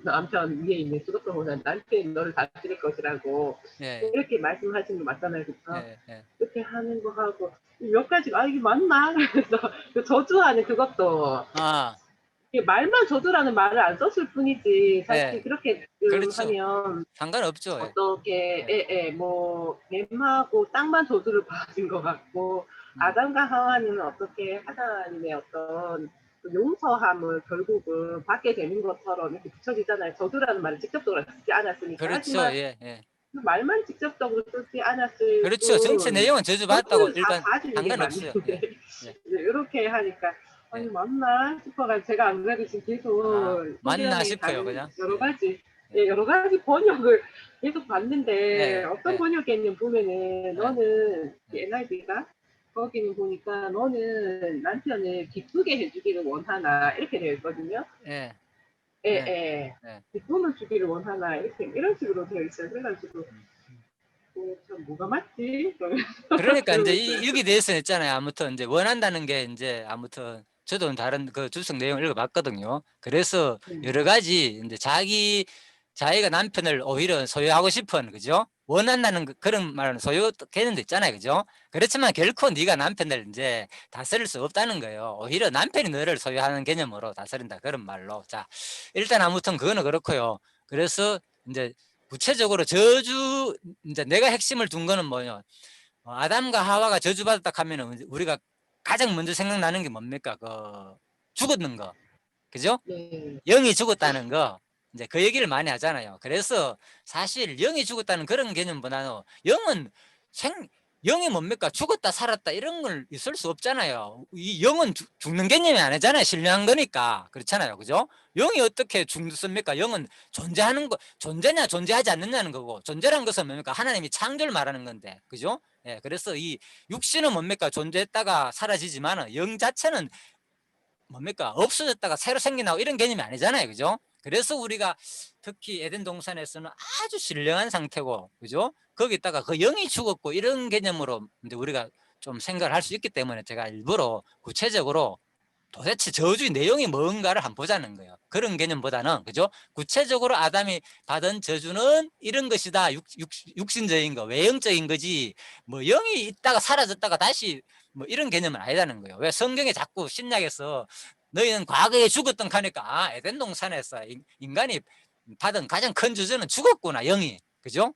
Speaker 2: 남편 위에 있는 주도권을 원하는 남편이 너를 다스릴 것이라고
Speaker 1: 예.
Speaker 2: 이렇게 말씀하신 거 맞잖아요, 그렇죠?
Speaker 1: 예. 예.
Speaker 2: 그렇게 하는 거 하고 몇 가지 이게 맞나? 그래서 그 저주하는 그것도
Speaker 1: 아,
Speaker 2: 이게 말만 저주라는 말을 안 썼을 뿐이지 사실
Speaker 1: 예.
Speaker 2: 그렇게
Speaker 1: 그렇죠.
Speaker 2: 하면
Speaker 1: 상관없죠. 예.
Speaker 2: 어떻게
Speaker 1: 예.
Speaker 2: 뭐 뱀하고 땅만 저주를 받은 것 같고
Speaker 1: 음.
Speaker 2: 아담과 하와는 어떻게 하나님의 어떤 그 용서함을 결국은 받게 되는 것처럼 이렇게 붙여지잖아요. 저주라는 말을 직접적으로 쓰지 않았으니까.
Speaker 1: 그렇죠.
Speaker 2: 하지만
Speaker 1: 예. 예.
Speaker 2: 그 말만 직접적으로 쓰지 않았을
Speaker 1: 그렇죠. 전체
Speaker 2: 뿐
Speaker 1: 내용은 저주받았다고
Speaker 2: 결국은 다
Speaker 1: 일반
Speaker 2: 가지는 게
Speaker 1: 상관없어요.
Speaker 2: 맞는데
Speaker 1: 예. 예.
Speaker 2: 이렇게 하니까 아니
Speaker 1: 예.
Speaker 2: 맞나 싶어가지고 제가 안 그래도 지금 계속
Speaker 1: 맞나
Speaker 2: 성경의
Speaker 1: 싶어요.
Speaker 2: 다른
Speaker 1: 그냥.
Speaker 2: 여러
Speaker 1: 예.
Speaker 2: 가지
Speaker 1: 예.
Speaker 2: 여러 가지 번역을 계속 봤는데
Speaker 1: 예.
Speaker 2: 어떤
Speaker 1: 예.
Speaker 2: 번역에는 보면은
Speaker 1: 예.
Speaker 2: 너는
Speaker 1: 예.
Speaker 2: NIV가 거기는 보니까 너는 남편을 기쁘게 해주기를 원하나 이렇게 되어 있거든요.
Speaker 1: 예.
Speaker 2: 예,
Speaker 1: 네,
Speaker 2: 예.
Speaker 1: 네.
Speaker 2: 디плom을 주기를 원하나 이렇게 이런 식으로 되어 있어요. 그래가지고
Speaker 1: 음, 음.
Speaker 2: 참 뭐가 맞지?
Speaker 1: 그러니까 이제
Speaker 2: 그러고 있어요.
Speaker 1: 여기 대해서 했잖아요. 아무튼 이제 원한다는 게 이제 아무튼 저도 다른 그 주석 내용을 읽어봤거든요. 그래서
Speaker 2: 네.
Speaker 1: 여러 가지 이제 자기가 남편을 오히려 소유하고 싶은, 그죠? 원한다는 그런 말은 소유 개념도 있잖아요, 그죠? 그렇지만 결코 네가 남편을 이제 다스릴 수 없다는 거예요. 오히려 남편이 너를 소유하는 개념으로 다스린다, 그런 말로. 자, 일단 아무튼 그거는 그렇고요. 그래서 이제 구체적으로 저주, 이제 내가 핵심을 둔 거는 뭐냐? 아담과 하와가 저주받았다 하면은 우리가 가장 먼저 생각나는 게 뭡니까? 죽었는 거. 그죠?
Speaker 2: 네.
Speaker 1: 영이 죽었다는 거. 이제 그 얘기를 많이 하잖아요. 그래서 사실 영이 죽었다는 그런 개념보다는 영이 뭡니까? 죽었다 살았다 이런 걸 있을 수 없잖아요. 이 영은 죽는 개념이 아니잖아요. 신령한 거니까. 그렇잖아요. 그죠? 영이 어떻게 죽습니까? 영은 존재하는 거, 존재냐 존재하지 않느냐는 거고, 존재란 것은 뭡니까? 하나님이 창조를 말하는 건데. 그죠? 예, 그래서 이 육신은 뭡니까? 존재했다가 사라지지만 영 자체는 뭡니까? 없어졌다가 새로 생겨나고 이런 개념이 아니잖아요. 그죠? 그래서 우리가 특히 에덴 동산에서는 아주 신령한 상태고, 그죠? 거기다가 그 영이 죽었고 이런 개념으로 이제 우리가 좀 생각을 할 수 있기 때문에 제가 일부러 구체적으로 도대체 저주의 내용이 뭔가를 한번 보자는 거예요. 그런 개념보다는, 그죠? 구체적으로 아담이 받은 저주는 이런 것이다. 육신적인 거, 외형적인 거지. 뭐 영이 있다가 사라졌다가 다시 뭐 이런 개념은 아니라는 거예요. 왜 성경에 자꾸 신약에서 너희는 과거에 죽었던 하니까, 에덴 동산에서 인간이 받은 가장 큰 저주는 죽었구나, 영이. 그죠?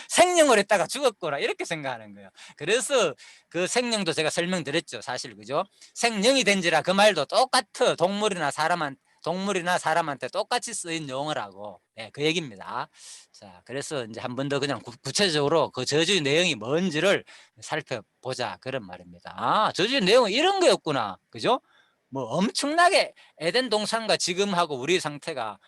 Speaker 1: 생명을 했다가 죽었구나, 이렇게 생각하는 거예요. 그래서 그 생명도 제가 설명드렸죠, 사실. 그죠? 생명이 된지라 그 말도 똑같아. 동물이나 사람한테 똑같이 쓰인 용어라고. 예, 그 얘기입니다. 자, 그래서 이제 한 번 더 그냥 구체적으로 그 저주의 내용이 뭔지를 살펴보자, 그런 말입니다. 저주의 내용은 이런 거였구나. 그죠? 뭐 엄청나게 에덴 동산과 지금하고 우리 상태가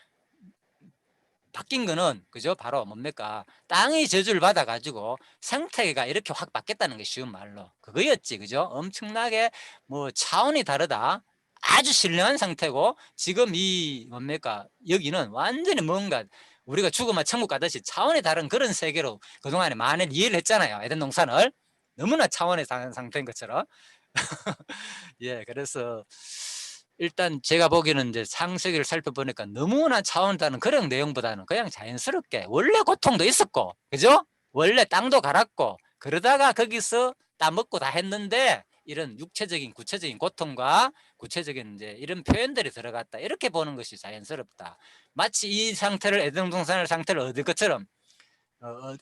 Speaker 1: 바뀐 거는, 그죠? 바로 뭡니까? 땅이 저주를 받아가지고 생태계가 이렇게 확 바뀌었다는 게 쉬운 말로. 그거였지, 그죠? 엄청나게 뭐 차원이 다르다. 아주 신령한 상태고, 지금 이 뭡니까? 여기는 완전히 뭔가 우리가 죽으면 천국 가듯이 차원이 다른 그런 세계로 그동안에 많은 이해를 했잖아요. 에덴 동산을. 너무나 차원의 다른 상태인 것처럼. 예, 그래서 일단 제가 보기에는 이제 창세기를 살펴보니까 너무나 차원 다른 그런 내용보다는 그냥 자연스럽게 원래 고통도 있었고, 그죠? 원래 땅도 갈았고, 그러다가 거기서 따먹고 다 했는데 이런 육체적인 구체적인 고통과 구체적인 이제 이런 표현들이 들어갔다, 이렇게 보는 것이 자연스럽다. 마치 이 상태를, 에덴 동산의 상태를 얻을 것처럼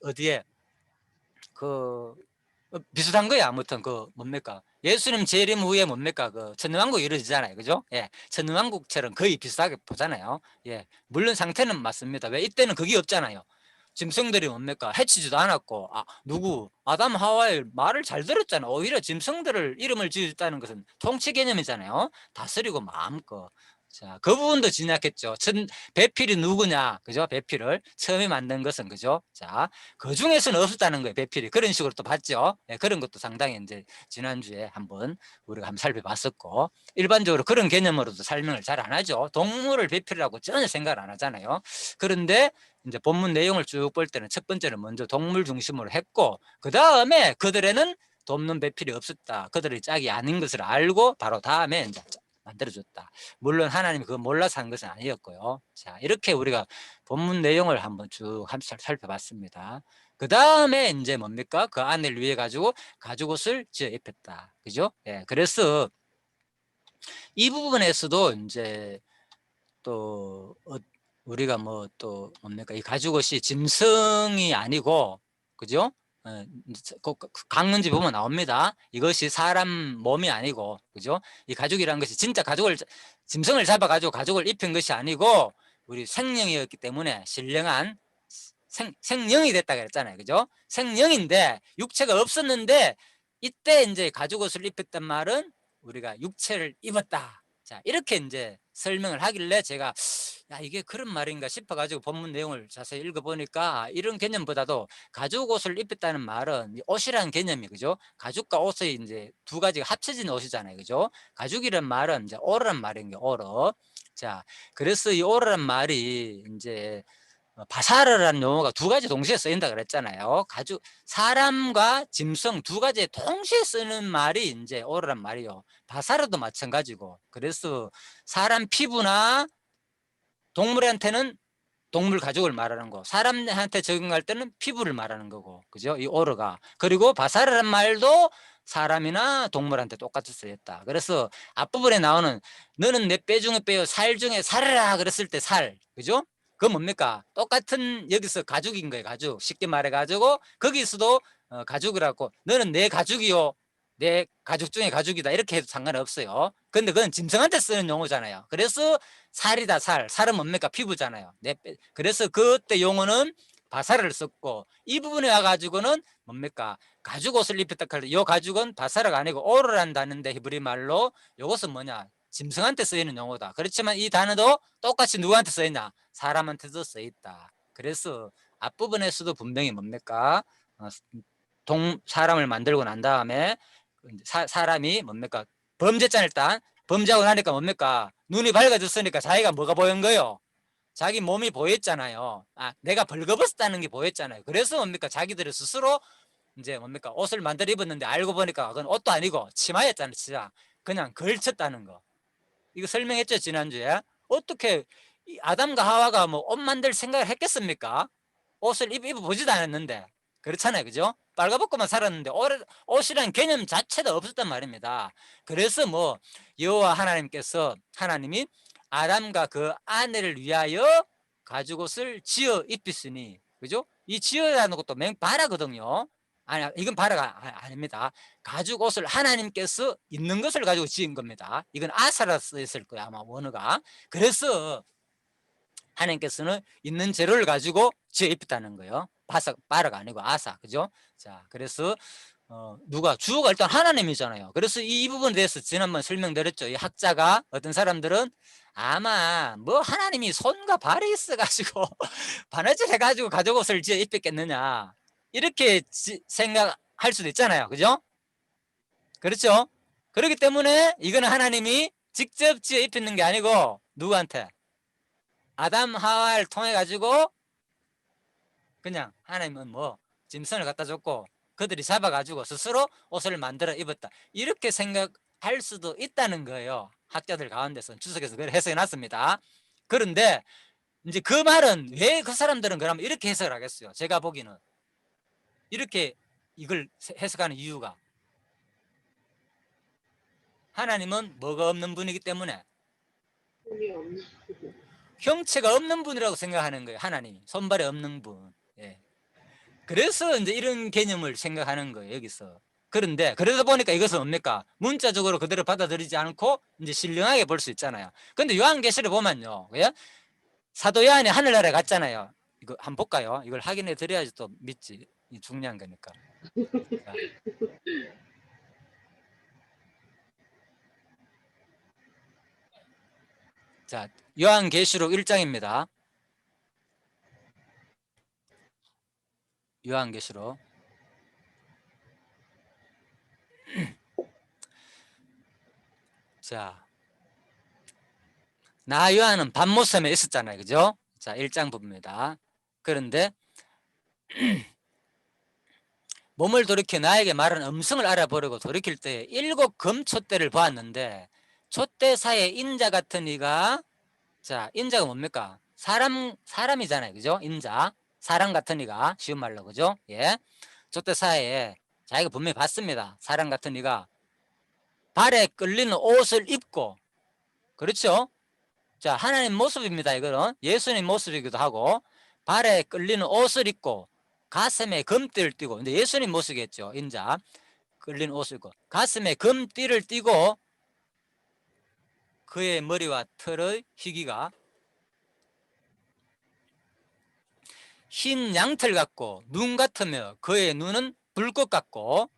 Speaker 1: 어디에 그 비슷한 거야. 아무튼 그 뭡니까? 예수님 재림 후에 뭡니까? 그 천년왕국 이루어지잖아요. 그죠? 예. 천년왕국처럼 거의 비슷하게 보잖아요. 예. 물론 상태는 맞습니다. 왜? 이때는 그게 없잖아요. 짐승들이 뭡니까? 해치지도 않았고, 아담 하와의 말을 잘 들었잖아. 오히려 짐승들을 이름을 지었다는 것은 통치 개념이잖아요. 다스리고 마음껏. 자, 그 부분도 진약했죠. 배필이 누구냐? 그죠? 배필을 처음에 만든 것은, 그죠? 자, 그 중에서는 없었다는 거예요. 배필이. 그런 식으로 또 봤죠. 예, 그런 것도 상당히 이제 지난주에 우리가 한번 살펴봤었고, 일반적으로 그런 개념으로도 설명을 잘 안 하죠. 동물을 배필이라고 전혀 생각을 안 하잖아요. 그런데 이제 본문 내용을 쭉 볼 때는 첫 번째는 먼저 동물 중심으로 했고, 그 다음에 그들에는 돕는 배필이 없었다. 그들의 짝이 아닌 것을 알고 바로 다음에 이제 만들어줬다. 물론 하나님이 그거 몰라서 한 것은 아니었고요. 자, 이렇게 우리가 본문 내용을 한번 쭉 살펴봤습니다. 그 다음에 이제 뭡니까? 그 아내를 위해 가지고 가죽옷을 지어 입혔다. 그죠? 예, 그래서 이 부분에서도 이제 또 우리가 뭐 또 뭡니까? 이 가죽옷이 짐승이 아니고, 그죠? 강문지 보면 나옵니다. 이것이 사람 몸이 아니고, 그죠? 이 가죽이라는 것이 진짜 짐승을 잡아가지고 가죽을 입힌 것이 아니고, 우리 생명이었기 때문에 신령한 생령이 됐다 그랬잖아요. 그죠? 생령인데 육체가 없었는데, 이때 이제 가죽옷을 입혔단 말은 우리가 육체를 입었다. 자, 이렇게 이제 설명을 하길래 제가 이게 그런 말인가 싶어가지고 본문 내용을 자세히 읽어보니까 이런 개념보다도 가죽옷을 입혔다는 말은 옷이라는 개념이, 그죠? 가죽과 옷의 이제 두 가지가 합쳐진 옷이잖아요. 그죠? 가죽이란 말은 이제 오르란 말인 게 오르. 자, 그래서 이 오르란 말이 이제 바사르라는 용어가 두 가지 동시에 쓰인다 그랬잖아요. 가죽, 사람과 짐승 두 가지 동시에 쓰는 말이 이제 오르란 말이요. 바사르도 마찬가지고. 그래서 사람 피부나 동물한테는 동물 가죽을 말하는 거, 사람한테 적용할 때는 피부를 말하는 거고, 그죠? 이 오르가. 그리고 바사르란 말도 사람이나 동물한테 똑같이 쓰였다. 그래서 앞부분에 나오는 너는 내 뼈 중에 뼈요, 살 중에 살이라 그랬을 때 살, 그죠? 그건 뭡니까? 똑같은 여기서 가죽인 거예요. 가죽. 쉽게 말해가지고 거기서도 가죽이라고 너는 내 가죽이요, 내 가죽 중에 가죽이다 이렇게 해도 상관없어요. 근데 그건 짐승한테 쓰는 용어잖아요. 그래서 살이다. 살은 뭡니까? 피부잖아요. 그래서 그때 용어는 바사르를 썼고, 이 부분에 와가지고는 뭡니까? 가죽 옷을 입혔다 할 때 이 가죽은 바사르가 아니고 오르란다는데 히브리 말로 이것은 뭐냐? 짐승한테 쓰이는 용어다. 그렇지만 이 단어도 똑같이 누구한테 쓰이냐? 사람한테도 쓰였다. 그래서 앞부분에서도 분명히 뭡니까? 사람을 만들고 난 다음에 사람이 뭡니까? 범죄자는 일단 범죄하고 나니까 뭡니까? 눈이 밝아졌으니까 자기가 뭐가 보인 거요? 자기 몸이 보였잖아요. 내가 벌거벗었다는 게 보였잖아요. 그래서 뭡니까? 자기들이 스스로 이제 뭡니까? 옷을 만들어 입었는데 알고 보니까 그건 옷도 아니고 치마였잖아요. 진짜 그냥 걸쳤다는 거. 이거 설명했죠, 지난주에. 어떻게 아담과 하와가 뭐 옷 만들 생각을 했겠습니까? 옷을 입어보지도 않았는데. 그렇잖아요, 그죠? 빨가벗고만 살았는데 옷이라는 개념 자체도 없었단 말입니다. 그래서 뭐 여호와 하나님이 아담과 그 아내를 위하여 가죽옷을 지어 입히시니, 그죠? 이 지어라는 것도 바라거든요. 아니, 이건 바라가 아닙니다. 가죽옷을 하나님께서 있는 것을 가지고 지은 겁니다. 이건 아사라 쓰였을 거야, 아마 원어가. 그래서 하나님께서는 있는 재료를 가지고 지어 입혔다는 거예요. 바라가 아니고 아사, 그죠? 자, 그래서 누가 주어가 일단 하나님이잖아요. 그래서 이 부분에 대해서 지난번 설명드렸죠. 이 학자가 어떤 사람들은 아마 뭐 하나님이 손과 발이 있어가지고 바느질 해가지고 가죽옷을 지어 입혔겠느냐 이렇게 생각할 수도 있잖아요. 그죠? 그렇죠? 그렇기 때문에 이거는 하나님이 직접 지어 입히는 게 아니고 누구한테? 아담 하와를 통해 가지고 그냥 하나님은 뭐 짐승을 갖다 줬고 그들이 잡아가지고 스스로 옷을 만들어 입었다 이렇게 생각할 수도 있다는 거예요. 학자들 가운데서 주석에서 그걸 해석해 놨습니다. 그런데 이제 그 말은 왜 그 사람들은 그러면 이렇게 해석을 하겠어요? 제가 보기는 이렇게 이걸 해석하는 이유가 하나님은 뭐가 없는 분이기 때문에
Speaker 2: 힘이 없는
Speaker 1: 형체가 없는 분이라고 생각하는 거예요. 하나님이 손발이 없는 분. 예. 그래서 이제 이런 개념을 생각하는 거예요, 여기서. 그런데 그러다 보니까 이것은 뭡니까? 문자적으로 그대로 받아들이지 않고 이제 신령하게 볼 수 있잖아요. 근데 요한계시를 보면요, 예? 사도 요한이 하늘나라에 갔잖아요. 이거 한번 볼까요? 이걸 확인해 드려야지 또 믿지. 이 중요한 거니까. 자, 요한계시록 1장입니다. 요한계시록. 자, 나 요한은 밤모섬에 있었잖아요. 그죠? 자, 1장 부분입니다. 그런데 몸을 돌이켜 나에게 말한 음성을 알아보려고 돌이킬 때 7 금촛대를 보았는데 촛대 사이에 인자 같은 이가, 자, 인자가 뭡니까? 사람이잖아요. 그죠? 인자. 사람 같은 이가, 쉬운 말로, 그죠? 예. 촛대 사이에 자기가 분명히 봤습니다. 사람 같은 이가 발에 끌리는 옷을 입고, 그렇죠? 자, 하나님 모습입니다. 이거는 예수님 모습이기도 하고, 발에 끌리는 옷을 입고 가슴에 금띠를 띠고, 근데 예수님 모습이겠죠. 인자 끌리는 옷을 입고 가슴에 금띠를 띠고 그의 머리와 털의 희기가 흰 양털 같고 눈 같으며 그의 눈은 불꽃 같고,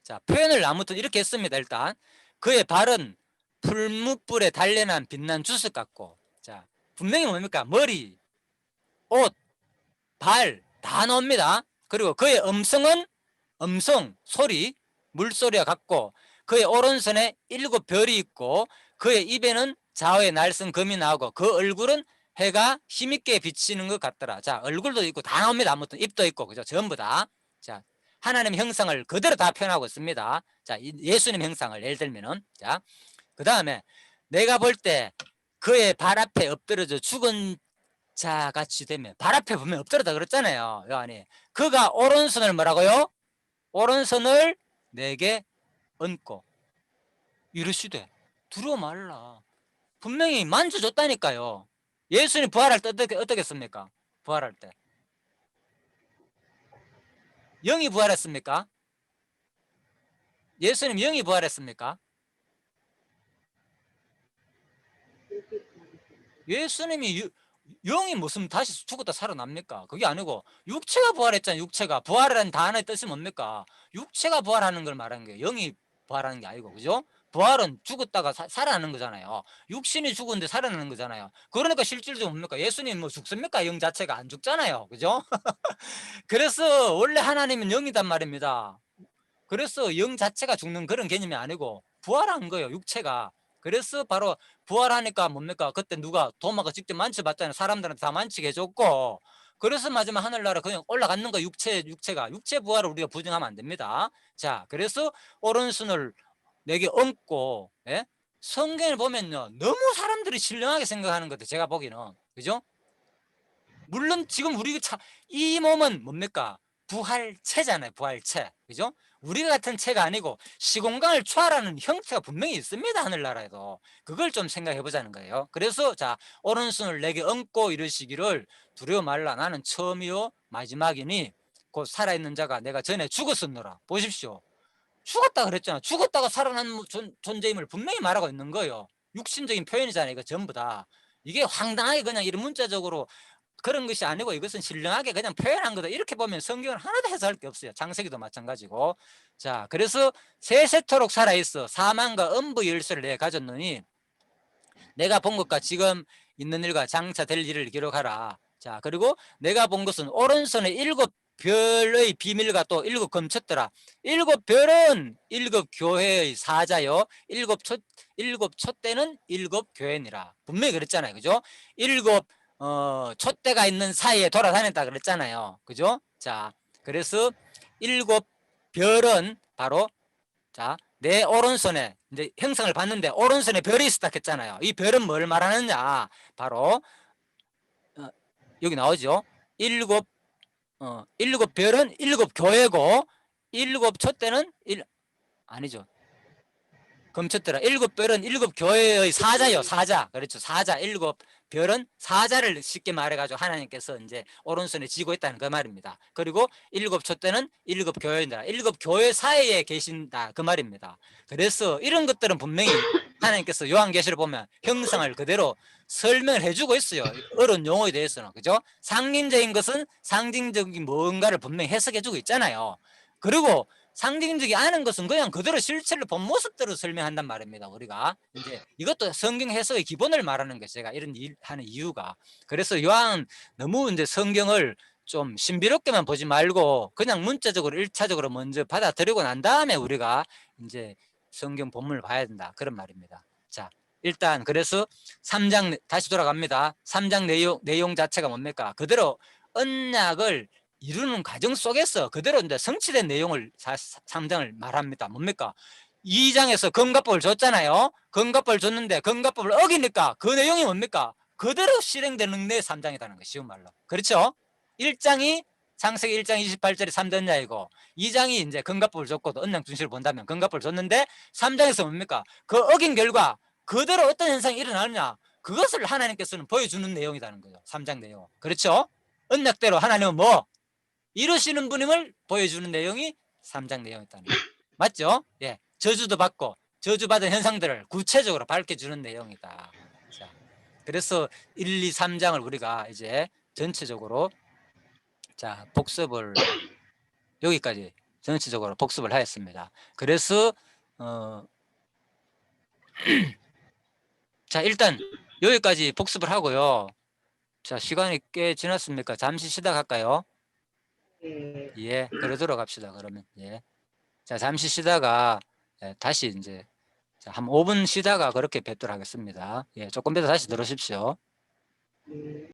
Speaker 1: 자, 표현을 아무튼 이렇게 했습니다. 일단 그의 발은 풀무불에 단련한 빛난 주석 같고, 자, 분명히 뭡니까? 머리, 옷, 발 다 나옵니다. 그리고 그의 음성, 물소리와 같고, 그의 오른손에 7 별이 있고 그의 입에는 좌우에 날선 금이 나오고 그 얼굴은 해가 힘있게 비치는 것 같더라. 자, 얼굴도 있고 다 나옵니다. 아무튼 입도 있고, 그죠? 전부 다. 자, 하나님의 형상을 그대로 다 표현하고 있습니다. 자, 예수님 형상을 예를 들면은. 자, 그 다음에 내가 볼 때 그의 발 앞에 엎드려져 죽은 자 같이 되면, 발 앞에 보면 엎드렸다 그랬잖아요. 요한이. 그가 오른손을 뭐라고요? 오른손을 내게 얹고 이르시되 두려워 말라. 분명히 만져줬다니까요. 예수님 부활할 때 어떻겠습니까? 부활할 때 영이 부활했습니까? 예수님 영이 부활했습니까? 예수님이 영이 무슨 다시 죽었다 살아납니까? 그게 아니고 육체가 부활했잖아요. 육체가. 부활이라는 단어의 뜻이 뭡니까? 육체가 부활하는 걸 말하는 거예요. 영이 부활하는 게 아니고, 그죠? 부활은 죽었다가 살아나는 거잖아요. 육신이 죽었는데 살아나는 거잖아요. 그러니까 실질적으로 뭡니까? 예수님 뭐 죽습니까? 영 자체가 안 죽잖아요. 그죠? 그래서 원래 하나님은 영이단 말입니다. 그래서 영 자체가 죽는 그런 개념이 아니고 부활한 거예요. 육체가. 그래서 바로 부활하니까 뭡니까? 그때 누가 도마가 직접 만져봤잖아요. 사람들한테 다 만지게 해줬고. 그래서 마지막 하늘나라 그냥 올라갔는 거. 육체가. 육체 부활을 우리가 부정하면 안 됩니다. 자, 그래서 오른손을 내게 얹고, 예? 성경을 보면요, 너무 사람들이 신령하게 생각하는 것 같아요. 제가 보기는. 그죠? 물론 지금 우리 이 몸은 뭡니까? 부활체잖아요. 부활체. 그죠? 우리 같은 체가 아니고 시공간을 초월하는 형태가 분명히 있습니다. 하늘나라에도. 그걸 좀 생각해 보자는 거예요. 그래서 자, 오른손을 내게 얹고 이러시기를 두려워 말라. 나는 처음이요 마지막이니 곧 살아있는 자가 내가 전에 죽었었노라. 보십시오. 죽었다 그랬잖아. 죽었다가 살아난 존재임을 분명히 말하고 있는 거예요. 육신적인 표현이잖아요. 이거 전부 다. 이게 황당하게 그냥 이런 문자적으로 그런 것이 아니고 이것은 신령하게 그냥 표현한 거다. 이렇게 보면 성경은 하나도 해석할 게 없어요. 창세기도 마찬가지고. 자, 그래서 세세토록 살아있어 사망과 음부 열쇠를 내가 가졌느니 내가 본 것과 지금 있는 일과 장차 될 일을 기록하라. 자, 그리고 내가 본 것은 오른손에 7별의 비밀과 또 7 검쳤더라. 7별은 7 교회의 사자요. 7촛대는 7 교회니라. 분명히 그랬잖아요. 그죠? 7 촛대가 있는 사이에 돌아다녔다 그랬잖아요. 그죠? 자, 그래서 7 별은 바로 자, 내 오른손에 이제 형상을 봤는데 오른손에 별이 있었다 했잖아요. 이 별은 뭘 말하느냐? 바로 여기 나오죠. 7 별은 7 교회고 7 촛대는 아니죠. 검쳤더라. 7 별은 7 교회의 사자요. 사자. 그렇죠. 사자. 7 별은 사자를 쉽게 말해가지고 하나님께서 이제 오른손에 쥐고 있다는 그 말입니다. 그리고 7 촛대는 7 교회입니다. 7 교회 사이에 계신다. 그 말입니다. 그래서 이런 것들은 분명히 하나님께서 요한계시를 보면 형상을 그대로 설명을 해주고 있어요. 어려운 용어에 대해서는. 그죠? 상징적인 것은 상징적인 뭔가를 분명히 해석해주고 있잖아요. 그리고 상징적이 아는 것은 그냥 그대로 실체를 본 모습대로 설명한단 말입니다. 우리가 이제 이것도 성경 해석의 기본을 말하는 거예요. 제가 이런 일 하는 이유가. 그래서 요한 너무 이제 성경을 좀 신비롭게만 보지 말고 그냥 문자적으로 1차적으로 먼저 받아들이고 난 다음에 우리가 이제 성경 본문을 봐야 된다. 그런 말입니다. 자, 일단 그래서 3장 다시 돌아갑니다. 3장 내용 자체가 뭡니까? 그대로 언약을 이루는 과정 속에서 그대로 이제 성취된 내용을 3장을 말합니다. 뭡니까? 2장에서 금갑법을 줬잖아요. 금갑법을 줬는데 금갑법을 어기니까 그 내용이 뭡니까? 그대로 실행되는 게 3장이라는 거 쉬운 말로. 그렇죠? 1장이 창세기 1장 28절이 3대 언약이고 2장이 이제 금갑법을 줬고 언약 준실을 본다면 금갑법을 줬는데 3장에서 뭡니까? 그 어긴 결과 그대로 어떤 현상이 일어나느냐? 그것을 하나님께서는 보여주는 내용이라는 거죠. 3장 내용. 그렇죠? 언약대로 하나님은 뭐? 이루시는 분임을 보여주는 내용이 3장 내용이었다는 거예요. 맞죠? 예. 저주도 받고 저주받은 현상들을 구체적으로 밝혀주는 내용이다. 자, 그래서 1, 2, 3장을 우리가 이제 전체적으로 자, 복습을 여기까지 전체적으로 복습을 하였습니다. 그래서 자, 일단 여기까지 복습을 하고요. 자, 시간이 꽤 지났습니까? 잠시 쉬다 갈까요?
Speaker 2: 네.
Speaker 1: 예, 그러도록 합시다. 그러면 예. 자, 잠시 쉬다가 다시 이제 자, 한 5분 쉬다가 그렇게 뵙도록 하겠습니다. 예, 조금 이따 다시 들으십시오.
Speaker 2: 네.